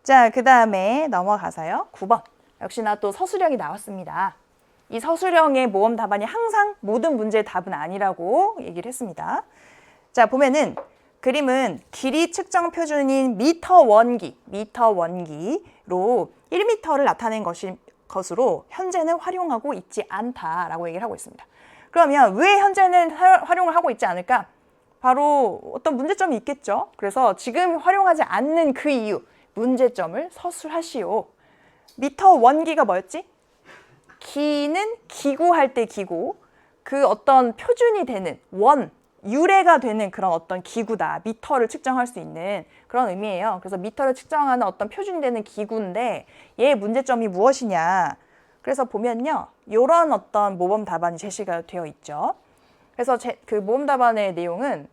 자, 그 다음에 넘어가서요. 9번. 역시나 또 서술형이 나왔습니다. 이 서술형의 모험 답안이 항상 모든 문제의 답은 아니라고 얘기를 했습니다. 자, 보면은 그림은 길이 측정 표준인 미터 원기로 1m를 나타낸 것으로 현재는 활용하고 있지 않다라고 얘기를 하고 있습니다. 그러면 왜 현재는 활용을 하고 있지 않을까? 바로 어떤 문제점이 있겠죠. 그래서 지금 활용하지 않는 그 이유, 문제점을 서술하시오. 미터 원기가 뭐였지? 기는 기구할 때 기구, 그 어떤 표준이 되는 유래가 되는 그런 어떤 기구다. 미터를 측정할 수 있는 그런 의미예요. 그래서 미터를 측정하는 어떤 표준이 되는 기구인데 얘의 문제점이 무엇이냐. 그래서 보면요. 이런 어떤 모범 답안이 제시가 되어 있죠. 그래서 그 모범 답안의 내용은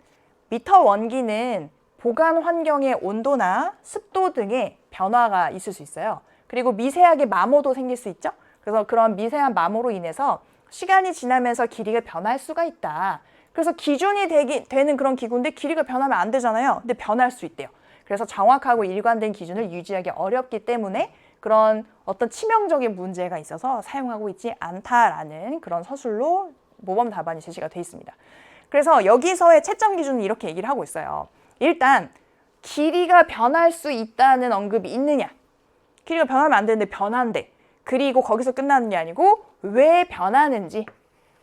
미터 원기는 보관 환경의 온도나 습도 등의 변화가 있을 수 있어요. 그리고 미세하게 마모도 생길 수 있죠. 그래서 그런 미세한 마모로 인해서 시간이 지나면서 길이가 변할 수가 있다. 그래서 기준이 되는 그런 기구인데 길이가 변하면 안 되잖아요. 근데 변할 수 있대요. 그래서 정확하고 일관된 기준을 유지하기 어렵기 때문에 그런 어떤 치명적인 문제가 있어서 사용하고 있지 않다라는 그런 서술로 모범 답안이 제시가 돼 있습니다. 그래서 여기서의 채점 기준은 이렇게 얘기를 하고 있어요. 일단 길이가 변할 수 있다는 언급이 있느냐. 길이가 변하면 안 되는데 변한대. 그리고 거기서 끝나는 게 아니고 왜 변하는지.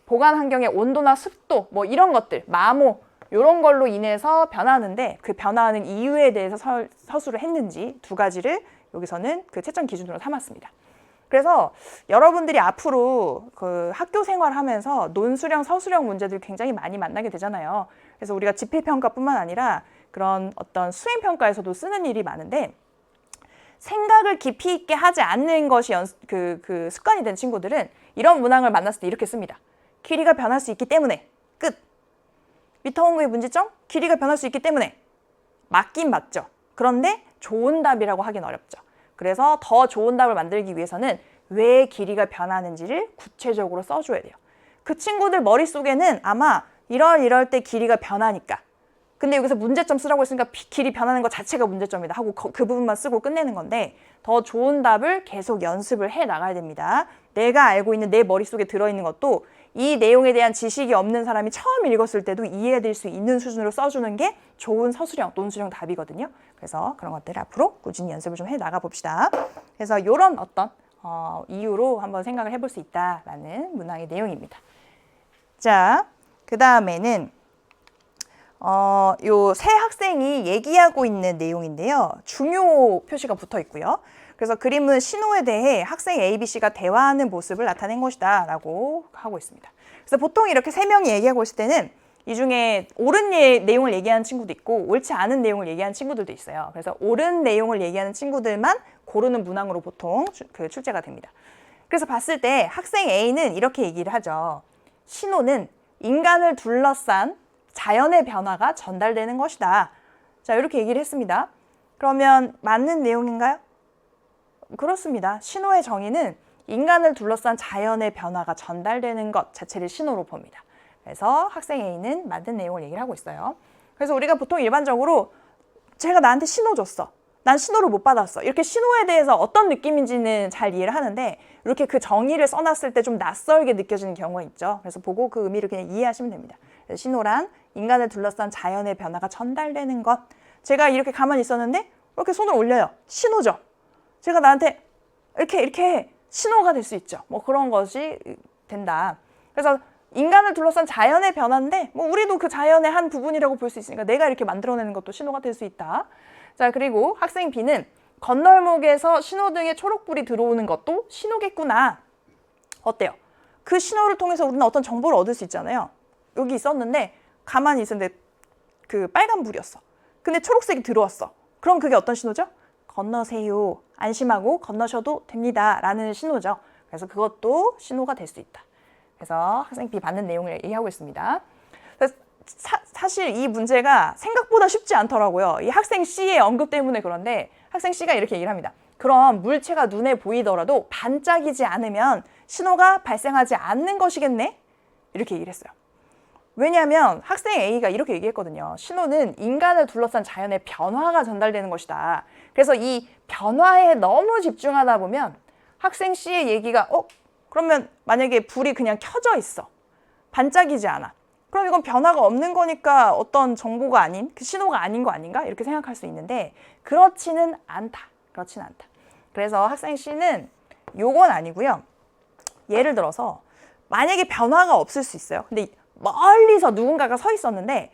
보관 환경의 온도나 습도 뭐 이런 것들, 마모 이런 걸로 인해서 변하는데 그 변화하는 이유에 대해서 서술을 했는지 두 가지를 여기서는 그 채점 기준으로 삼았습니다. 그래서 여러분들이 앞으로 그 학교 생활하면서 논술형, 서술형 문제들 굉장히 많이 만나게 되잖아요. 그래서 우리가 지필평가뿐만 아니라 그런 어떤 수행평가에서도 쓰는 일이 많은데 생각을 깊이 있게 하지 않는 것이 그 습관이 된 친구들은 이런 문항을 만났을 때 이렇게 씁니다. 길이가 변할 수 있기 때문에 끝. 미터 원기의 문제점? 길이가 변할 수 있기 때문에 맞긴 맞죠. 그런데 좋은 답이라고 하긴 어렵죠. 그래서 더 좋은 답을 만들기 위해서는 왜 길이가 변하는지를 구체적으로 써줘야 돼요. 그 친구들 머릿속에는 아마 이럴 때 길이가 변하니까. 근데 여기서 문제점 쓰라고 했으니까 길이 변하는 것 자체가 문제점이다 하고 그 부분만 쓰고 끝내는 건데 더 좋은 답을 계속 연습을 해 나가야 됩니다. 내가 알고 있는 내 머릿속에 들어있는 것도 이 내용에 대한 지식이 없는 사람이 처음 읽었을 때도 이해될 수 있는 수준으로 써주는 게 좋은 서술형, 논술형 답이거든요. 그래서 그런 것들 앞으로 꾸준히 연습을 좀 해 나가 봅시다. 그래서 이런 어떤 이유로 한번 생각을 해볼 수 있다라는 문항의 내용입니다. 자, 그 다음에는 요 세 학생이 얘기하고 있는 내용인데요. 중요 표시가 붙어 있고요. 그래서 그림은 신호에 대해 학생 A, B, C가 대화하는 모습을 나타낸 것이다 라고 하고 있습니다. 그래서 보통 이렇게 세 명이 얘기하고 있을 때는 이 중에 옳은 내용을 얘기하는 친구도 있고 옳지 않은 내용을 얘기하는 친구들도 있어요. 그래서 옳은 내용을 얘기하는 친구들만 고르는 문항으로 보통 출제가 됩니다. 그래서 봤을 때 학생 A는 이렇게 얘기를 하죠. 신호는 인간을 둘러싼 자연의 변화가 전달되는 것이다. 자, 이렇게 얘기를 했습니다. 그러면 맞는 내용인가요? 그렇습니다. 신호의 정의는 인간을 둘러싼 자연의 변화가 전달되는 것 자체를 신호로 봅니다. 그래서 학생 A는 맞는 내용을 얘기를 하고 있어요. 그래서 우리가 보통 일반적으로 제가 나한테 신호 줬어. 난 신호를 못 받았어. 이렇게 신호에 대해서 어떤 느낌인지는 잘 이해를 하는데 이렇게 그 정의를 써놨을 때 좀 낯설게 느껴지는 경우가 있죠. 그래서 보고 그 의미를 그냥 이해하시면 됩니다. 신호란 인간을 둘러싼 자연의 변화가 전달되는 것. 제가 이렇게 가만히 있었는데 이렇게 손을 올려요. 신호죠. 제가 나한테 이렇게 신호가 될 수 있죠. 뭐 그런 것이 된다. 그래서 인간을 둘러싼 자연의 변화인데 뭐 우리도 그 자연의 한 부분이라고 볼 수 있으니까 내가 이렇게 만들어내는 것도 신호가 될 수 있다. 자, 그리고 학생 B는 건널목에서 신호등에 초록불이 들어오는 것도 신호겠구나. 어때요? 그 신호를 통해서 우리는 어떤 정보를 얻을 수 있잖아요. 여기 있었는데 가만히 있었는데 그 빨간불이었어. 근데 초록색이 들어왔어. 그럼 그게 어떤 신호죠? 건너세요. 안심하고 건너셔도 됩니다. 라는 신호죠. 그래서 그것도 신호가 될 수 있다. 그래서 학생 B 받는 내용을 얘기하고 있습니다. 사실 이 문제가 생각보다 쉽지 않더라고요. 이 학생 C의 언급 때문에 그런데 학생 C가 이렇게 얘기를 합니다. 그럼 물체가 눈에 보이더라도 반짝이지 않으면 신호가 발생하지 않는 것이겠네? 이렇게 얘기를 했어요. 왜냐하면 학생 A가 이렇게 얘기했거든요. 신호는 인간을 둘러싼 자연의 변화가 전달되는 것이다. 그래서 이 변화에 너무 집중하다 보면 학생 C의 얘기가 그러면 만약에 불이 그냥 켜져 있어. 반짝이지 않아. 그럼 이건 변화가 없는 거니까 어떤 정보가 아닌, 그 신호가 아닌 거 아닌가? 이렇게 생각할 수 있는데 그렇지는 않다. 그렇지는 않다. 그래서 학생 C는 요건 아니고요. 예를 들어서 만약에 변화가 없을 수 있어요. 근데 멀리서 누군가가 서 있었는데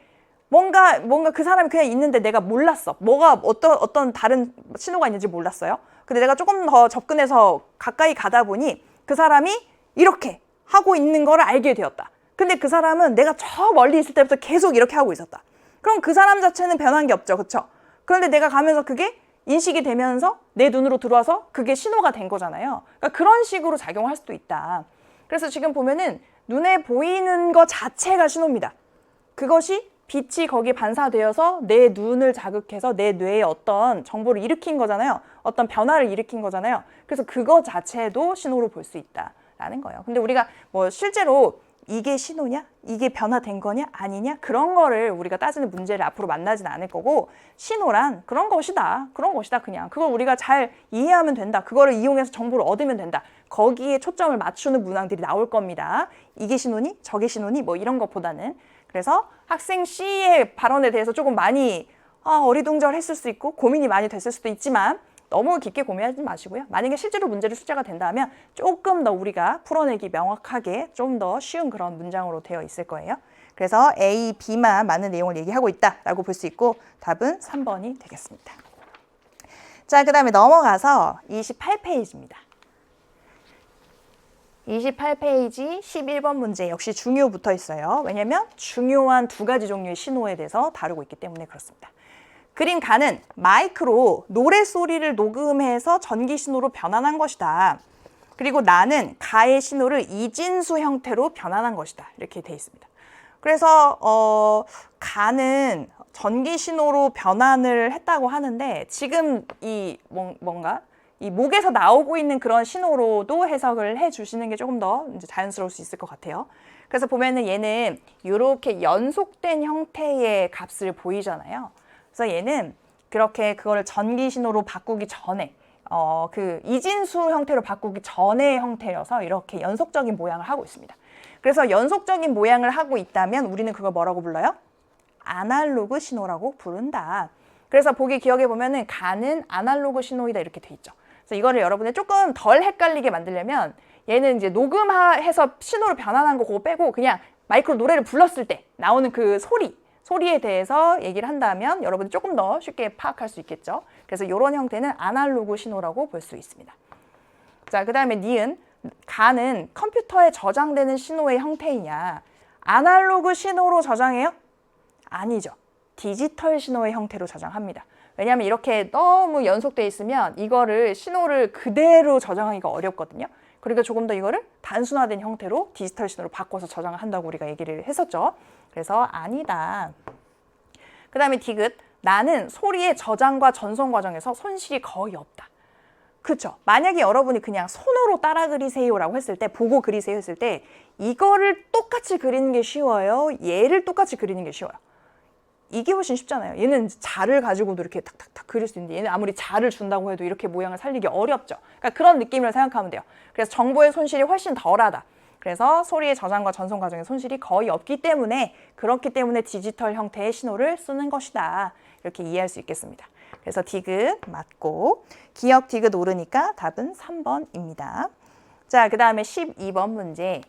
뭔가 그 사람이 그냥 있는데 내가 몰랐어. 뭐가 어떤 다른 신호가 있는지 몰랐어요. 근데 내가 조금 더 접근해서 가까이 가다 보니 그 사람이 이렇게 하고 있는 걸 알게 되었다. 근데 그 사람은 내가 저 멀리 있을 때부터 계속 이렇게 하고 있었다. 그럼 그 사람 자체는 변한 게 없죠. 그렇죠? 그런데 내가 가면서 그게 인식이 되면서 내 눈으로 들어와서 그게 신호가 된 거잖아요. 그러니까 그런 식으로 작용할 수도 있다. 그래서 지금 보면은 눈에 보이는 것 자체가 신호입니다. 그것이 빛이 거기에 반사되어서 내 눈을 자극해서 내 뇌에 어떤 정보를 일으킨 거잖아요. 어떤 변화를 일으킨 거잖아요. 그래서 그거 자체도 신호로 볼 수 있다라는 거예요. 근데 우리가 뭐 실제로 이게 신호냐? 이게 변화된 거냐? 아니냐? 그런 거를 우리가 따지는 문제를 앞으로 만나지는 않을 거고 신호란 그런 것이다. 그런 것이다 그냥. 그걸 우리가 잘 이해하면 된다. 그거를 이용해서 정보를 얻으면 된다. 거기에 초점을 맞추는 문항들이 나올 겁니다. 이게 신호니? 저게 신호니? 뭐 이런 것보다는. 그래서 학생 C의 발언에 대해서 조금 많이 어리둥절했을 수 있고 고민이 많이 됐을 수도 있지만 너무 깊게 고민하지 마시고요. 만약에 실제로 문제를 출제가 된다면 조금 더 우리가 풀어내기 명확하게 좀 더 쉬운 그런 문장으로 되어 있을 거예요. 그래서 A, B만 맞는 내용을 얘기하고 있다라고 볼 수 있고 답은 3번이 되겠습니다. 자, 그 다음에 넘어가서 28페이지입니다. 28페이지 11번 문제 역시 중요 붙어 있어요. 왜냐하면 중요한 두 가지 종류의 신호에 대해서 다루고 있기 때문에 그렇습니다. 그림 가는 마이크로 노래소리를 녹음해서 전기신호로 변환한 것이다. 그리고 나는 가의 신호를 이진수 형태로 변환한 것이다. 이렇게 돼 있습니다. 그래서 가는 전기 신호로 변환을 했다고 하는데 지금 이 뭔가 이 목에서 나오고 있는 그런 신호로도 해석을 해주시는 게 조금 더 이제 자연스러울 수 있을 것 같아요. 그래서 보면은 얘는 이렇게 연속된 형태의 값을 보이잖아요. 그래서 얘는 그렇게 그거를 전기 신호로 바꾸기 전에 그 이진수 형태로 바꾸기 전의 형태여서 이렇게 연속적인 모양을 하고 있습니다. 그래서 연속적인 모양을 하고 있다면 우리는 그걸 뭐라고 불러요? 아날로그 신호라고 부른다. 그래서 보기 기억해 보면은 가는 아날로그 신호이다 이렇게 돼 있죠. 그래서 이거를 여러분이 조금 덜 헷갈리게 만들려면 얘는 이제 녹음해서 신호로 변환한 거 그거 빼고 그냥 마이크로 노래를 불렀을 때 나오는 그 소리에 대해서 얘기를 한다면 여러분이 조금 더 쉽게 파악할 수 있겠죠. 그래서 이런 형태는 아날로그 신호라고 볼 수 있습니다. 자, 그 다음에 니은, 가는 컴퓨터에 저장되는 신호의 형태이냐. 아날로그 신호로 저장해요? 아니죠. 디지털 신호의 형태로 저장합니다. 왜냐하면 이렇게 너무 연속돼 있으면 이거를 신호를 그대로 저장하기가 어렵거든요. 그러니까 조금 더 이거를 단순화된 형태로 디지털 신호로 바꿔서 저장을 한다고 우리가 얘기를 했었죠. 그래서 아니다. 그 다음에 디귿, 나는 소리의 저장과 전송 과정에서 손실이 거의 없다. 그렇죠. 만약에 여러분이 그냥 손으로 따라 그리세요라고 했을 때, 보고 그리세요 했을 때 이거를 똑같이 그리는 게 쉬워요? 얘를 똑같이 그리는 게 쉬워요? 이게 훨씬 쉽잖아요. 얘는 자를 가지고도 이렇게 탁탁탁 그릴 수 있는데 얘는 아무리 자를 준다고 해도 이렇게 모양을 살리기 어렵죠. 그러니까 그런 느낌을 생각하면 돼요. 그래서 정보의 손실이 훨씬 덜하다. 그래서 소리의 저장과 전송 과정의 손실이 거의 없기 때문에 그렇기 때문에 디지털 형태의 신호를 쓰는 것이다. 이렇게 이해할 수 있겠습니다. 그래서 디귿 맞고 기억 디귿 오르니까 답은 3번입니다. 자, 그 다음에 12번 문제.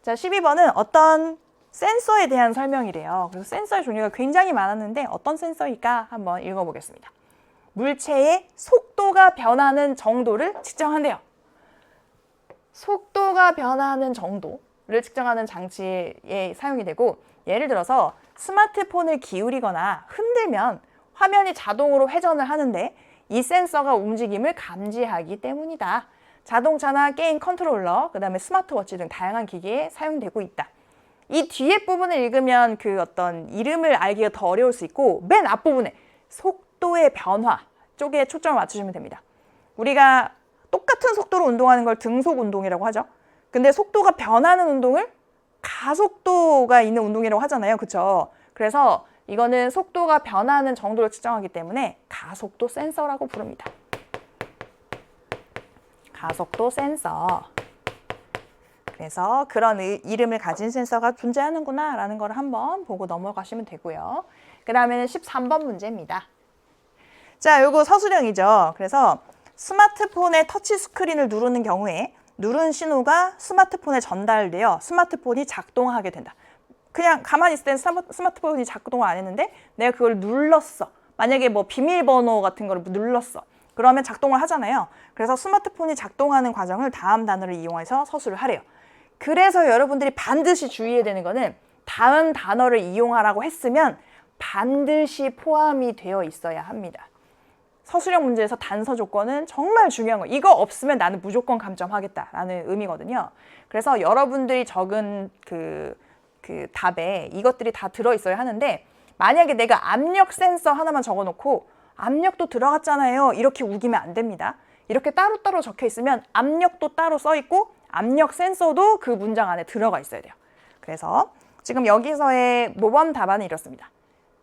자, 12번은 어떤 센서에 대한 설명이래요. 그래서 센서의 종류가 굉장히 많았는데 어떤 센서일까 한번 읽어보겠습니다. 물체의 속도가 변하는 정도를 측정한대요. 속도가 변하는 정도를 측정하는 장치에 사용이 되고 예를 들어서 스마트폰을 기울이거나 흔들면 화면이 자동으로 회전을 하는데 이 센서가 움직임을 감지하기 때문이다. 자동차나 게임 컨트롤러, 그 다음에 스마트워치 등 다양한 기기에 사용되고 있다. 이 뒤에 부분을 읽으면 그 어떤 이름을 알기가 더 어려울 수 있고 맨 앞부분에 속도의 변화 쪽에 초점을 맞추시면 됩니다. 우리가 똑같은 속도로 운동하는 걸 등속 운동이라고 하죠. 근데 속도가 변하는 운동을 가속도가 있는 운동이라고 하잖아요. 그렇죠? 그래서 이거는 속도가 변하는 정도를 측정하기 때문에 가속도 센서라고 부릅니다. 가속도 센서. 그래서 그런 이름을 가진 센서가 존재하는구나 라는 걸 한번 보고 넘어가시면 되고요. 그 다음에는 13번 문제입니다. 자, 요거 서술형이죠. 그래서 스마트폰의 터치 스크린을 누르는 경우에 누른 신호가 스마트폰에 전달되어 스마트폰이 작동하게 된다. 그냥 가만히 있을 땐 스마트폰이 작동을 안 했는데 내가 그걸 눌렀어. 만약에 뭐 비밀번호 같은 걸 눌렀어. 그러면 작동을 하잖아요. 그래서 스마트폰이 작동하는 과정을 다음 단어를 이용해서 서술을 하래요. 그래서 여러분들이 반드시 주의해야 되는 거는 다음 단어를 이용하라고 했으면 반드시 포함이 되어 있어야 합니다. 서술형 문제에서 단서 조건은 정말 중요한 거예요. 이거 없으면 나는 무조건 감점하겠다라는 의미거든요. 그래서 여러분들이 적은 그 답에 이것들이 다 들어있어야 하는데 만약에 내가 압력 센서 하나만 적어놓고 압력도 들어갔잖아요. 이렇게 우기면 안 됩니다. 이렇게 따로따로 적혀 있으면 압력도 따로 써 있고 압력 센서도 그 문장 안에 들어가 있어야 돼요. 그래서 지금 여기서의 모범 답안은 이렇습니다.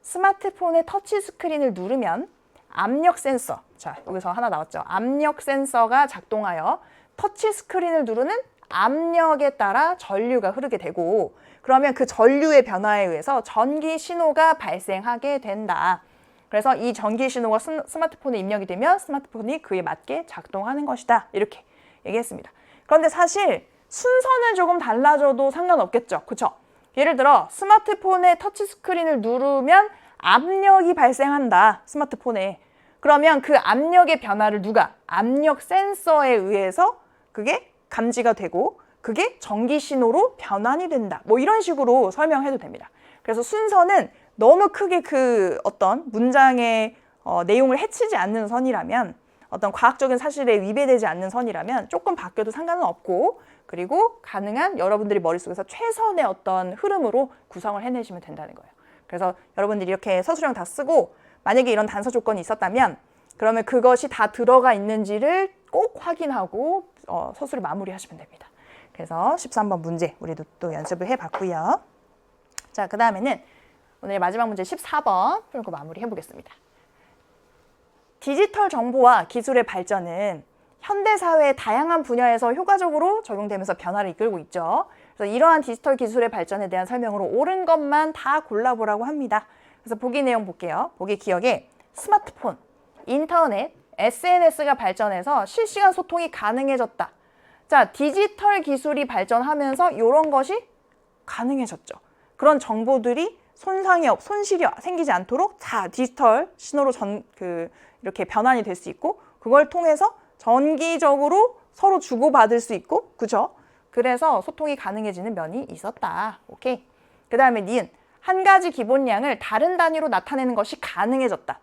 스마트폰의 터치 스크린을 누르면 압력 센서, 자 여기서 하나 나왔죠. 압력 센서가 작동하여 터치 스크린을 누르는 압력에 따라 전류가 흐르게 되고 그러면 그 전류의 변화에 의해서 전기 신호가 발생하게 된다. 그래서 이 전기 신호가 스마트폰에 입력이 되면 스마트폰이 그에 맞게 작동하는 것이다. 이렇게 얘기했습니다. 그런데 사실 순서는 조금 달라져도 상관없겠죠. 그렇죠? 예를 들어 스마트폰의 터치 스크린을 누르면 압력이 발생한다. 스마트폰에. 그러면 그 압력의 변화를 누가? 압력 센서에 의해서 그게 감지가 되고 그게 전기 신호로 변환이 된다. 뭐 이런 식으로 설명해도 됩니다. 그래서 순서는 너무 크게 그 어떤 문장의 내용을 해치지 않는 선이라면 어떤 과학적인 사실에 위배되지 않는 선이라면 조금 바뀌어도 상관은 없고 그리고 가능한 여러분들이 머릿속에서 최선의 어떤 흐름으로 구성을 해내시면 된다는 거예요. 그래서 여러분들이 이렇게 서술형 다 쓰고 만약에 이런 단서 조건이 있었다면 그러면 그것이 다 들어가 있는지를 꼭 확인하고 서술을 마무리하시면 됩니다. 그래서 13번 문제 우리도 또 연습을 해봤고요. 자, 그 다음에는 오늘 마지막 문제 14번 풀고 마무리해 보겠습니다. 디지털 정보와 기술의 발전은 현대사회의 다양한 분야에서 효과적으로 적용되면서 변화를 이끌고 있죠. 그래서 이러한 디지털 기술의 발전에 대한 설명으로 옳은 것만 다 골라보라고 합니다. 그래서 보기 내용 볼게요. 보기 기억에 스마트폰, 인터넷, SNS가 발전해서 실시간 소통이 가능해졌다. 자, 디지털 기술이 발전하면서 이런 것이 가능해졌죠. 그런 정보들이 손실이 생기지 않도록 다 디지털 신호로 이렇게 변환이 될 수 있고 그걸 통해서 전기적으로 서로 주고받을 수 있고, 그죠? 그래서 소통이 가능해지는 면이 있었다. 오케이. 그 다음에 니은, 한 가지 기본량을 다른 단위로 나타내는 것이 가능해졌다.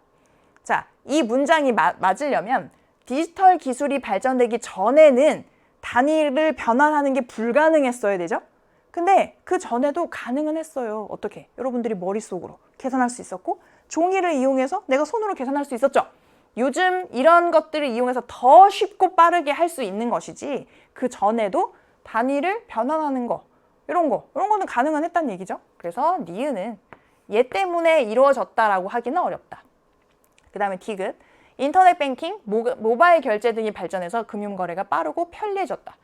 자, 이 문장이 맞으려면 디지털 기술이 발전되기 전에는 단위를 변환하는 게 불가능했어야 되죠? 근데 그 전에도 가능은 했어요. 어떻게? 여러분들이 머릿속으로 계산할 수 있었고 종이를 이용해서 내가 손으로 계산할 수 있었죠? 요즘 이런 것들을 이용해서 더 쉽고 빠르게 할 수 있는 것이지 그 전에도 단위를 변환하는 거, 이런 거는 가능은 했다는 얘기죠. 그래서 니은은 얘 때문에 이루어졌다라고 하기는 어렵다. 그 다음에 디귿, 인터넷 뱅킹, 모바일 결제 등이 발전해서 금융거래가 빠르고 편리해졌다.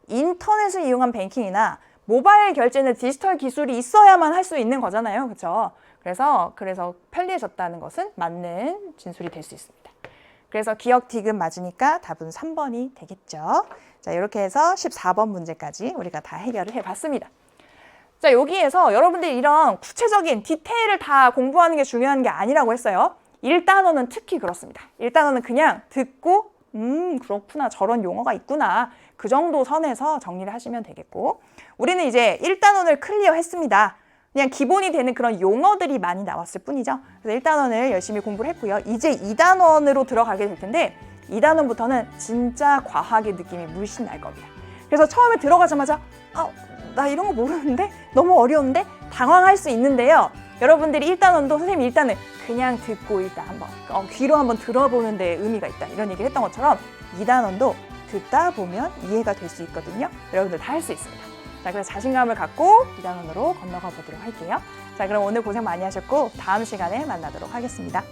인터넷을 이용한 뱅킹이나 모바일 결제는 디지털 기술이 있어야만 할 수 있는 거잖아요. 그렇죠? 그래서 편리해졌다는 것은 맞는 진술이 될 수 있습니다. 그래서 기억 디귿 맞으니까 답은 3번이 되겠죠. 자, 이렇게 해서 14번 문제까지 우리가 다 해결을 해봤습니다. 자, 여기에서 여러분들이 이런 구체적인 디테일을 다 공부하는 게 중요한 게 아니라고 했어요. 1단원은 특히 그렇습니다. 1단원은 그냥 듣고 그렇구나, 저런 용어가 있구나, 그 정도 선에서 정리를 하시면 되겠고, 우리는 이제 1단원을 클리어 했습니다. 그냥 기본이 되는 그런 용어들이 많이 나왔을 뿐이죠. 그래서 1단원을 열심히 공부를 했고요. 이제 2단원으로 들어가게 될 텐데 2단원부터는 진짜 과학의 느낌이 물씬 날 겁니다. 그래서 처음에 들어가자마자 나 이런 거 모르는데? 너무 어려운데? 당황할 수 있는데요. 여러분들이 1단원도 선생님이 일단은 그냥 듣고 일단 한번 귀로 한번 들어보는 데 의미가 있다, 이런 얘기를 했던 것처럼 2단원도 듣다 보면 이해가 될 수 있거든요. 여러분들 다 할 수 있습니다. 자, 그래서 자신감을 갖고 2단원으로 건너가 보도록 할게요. 자, 그럼 오늘 고생 많이 하셨고 다음 시간에 만나도록 하겠습니다.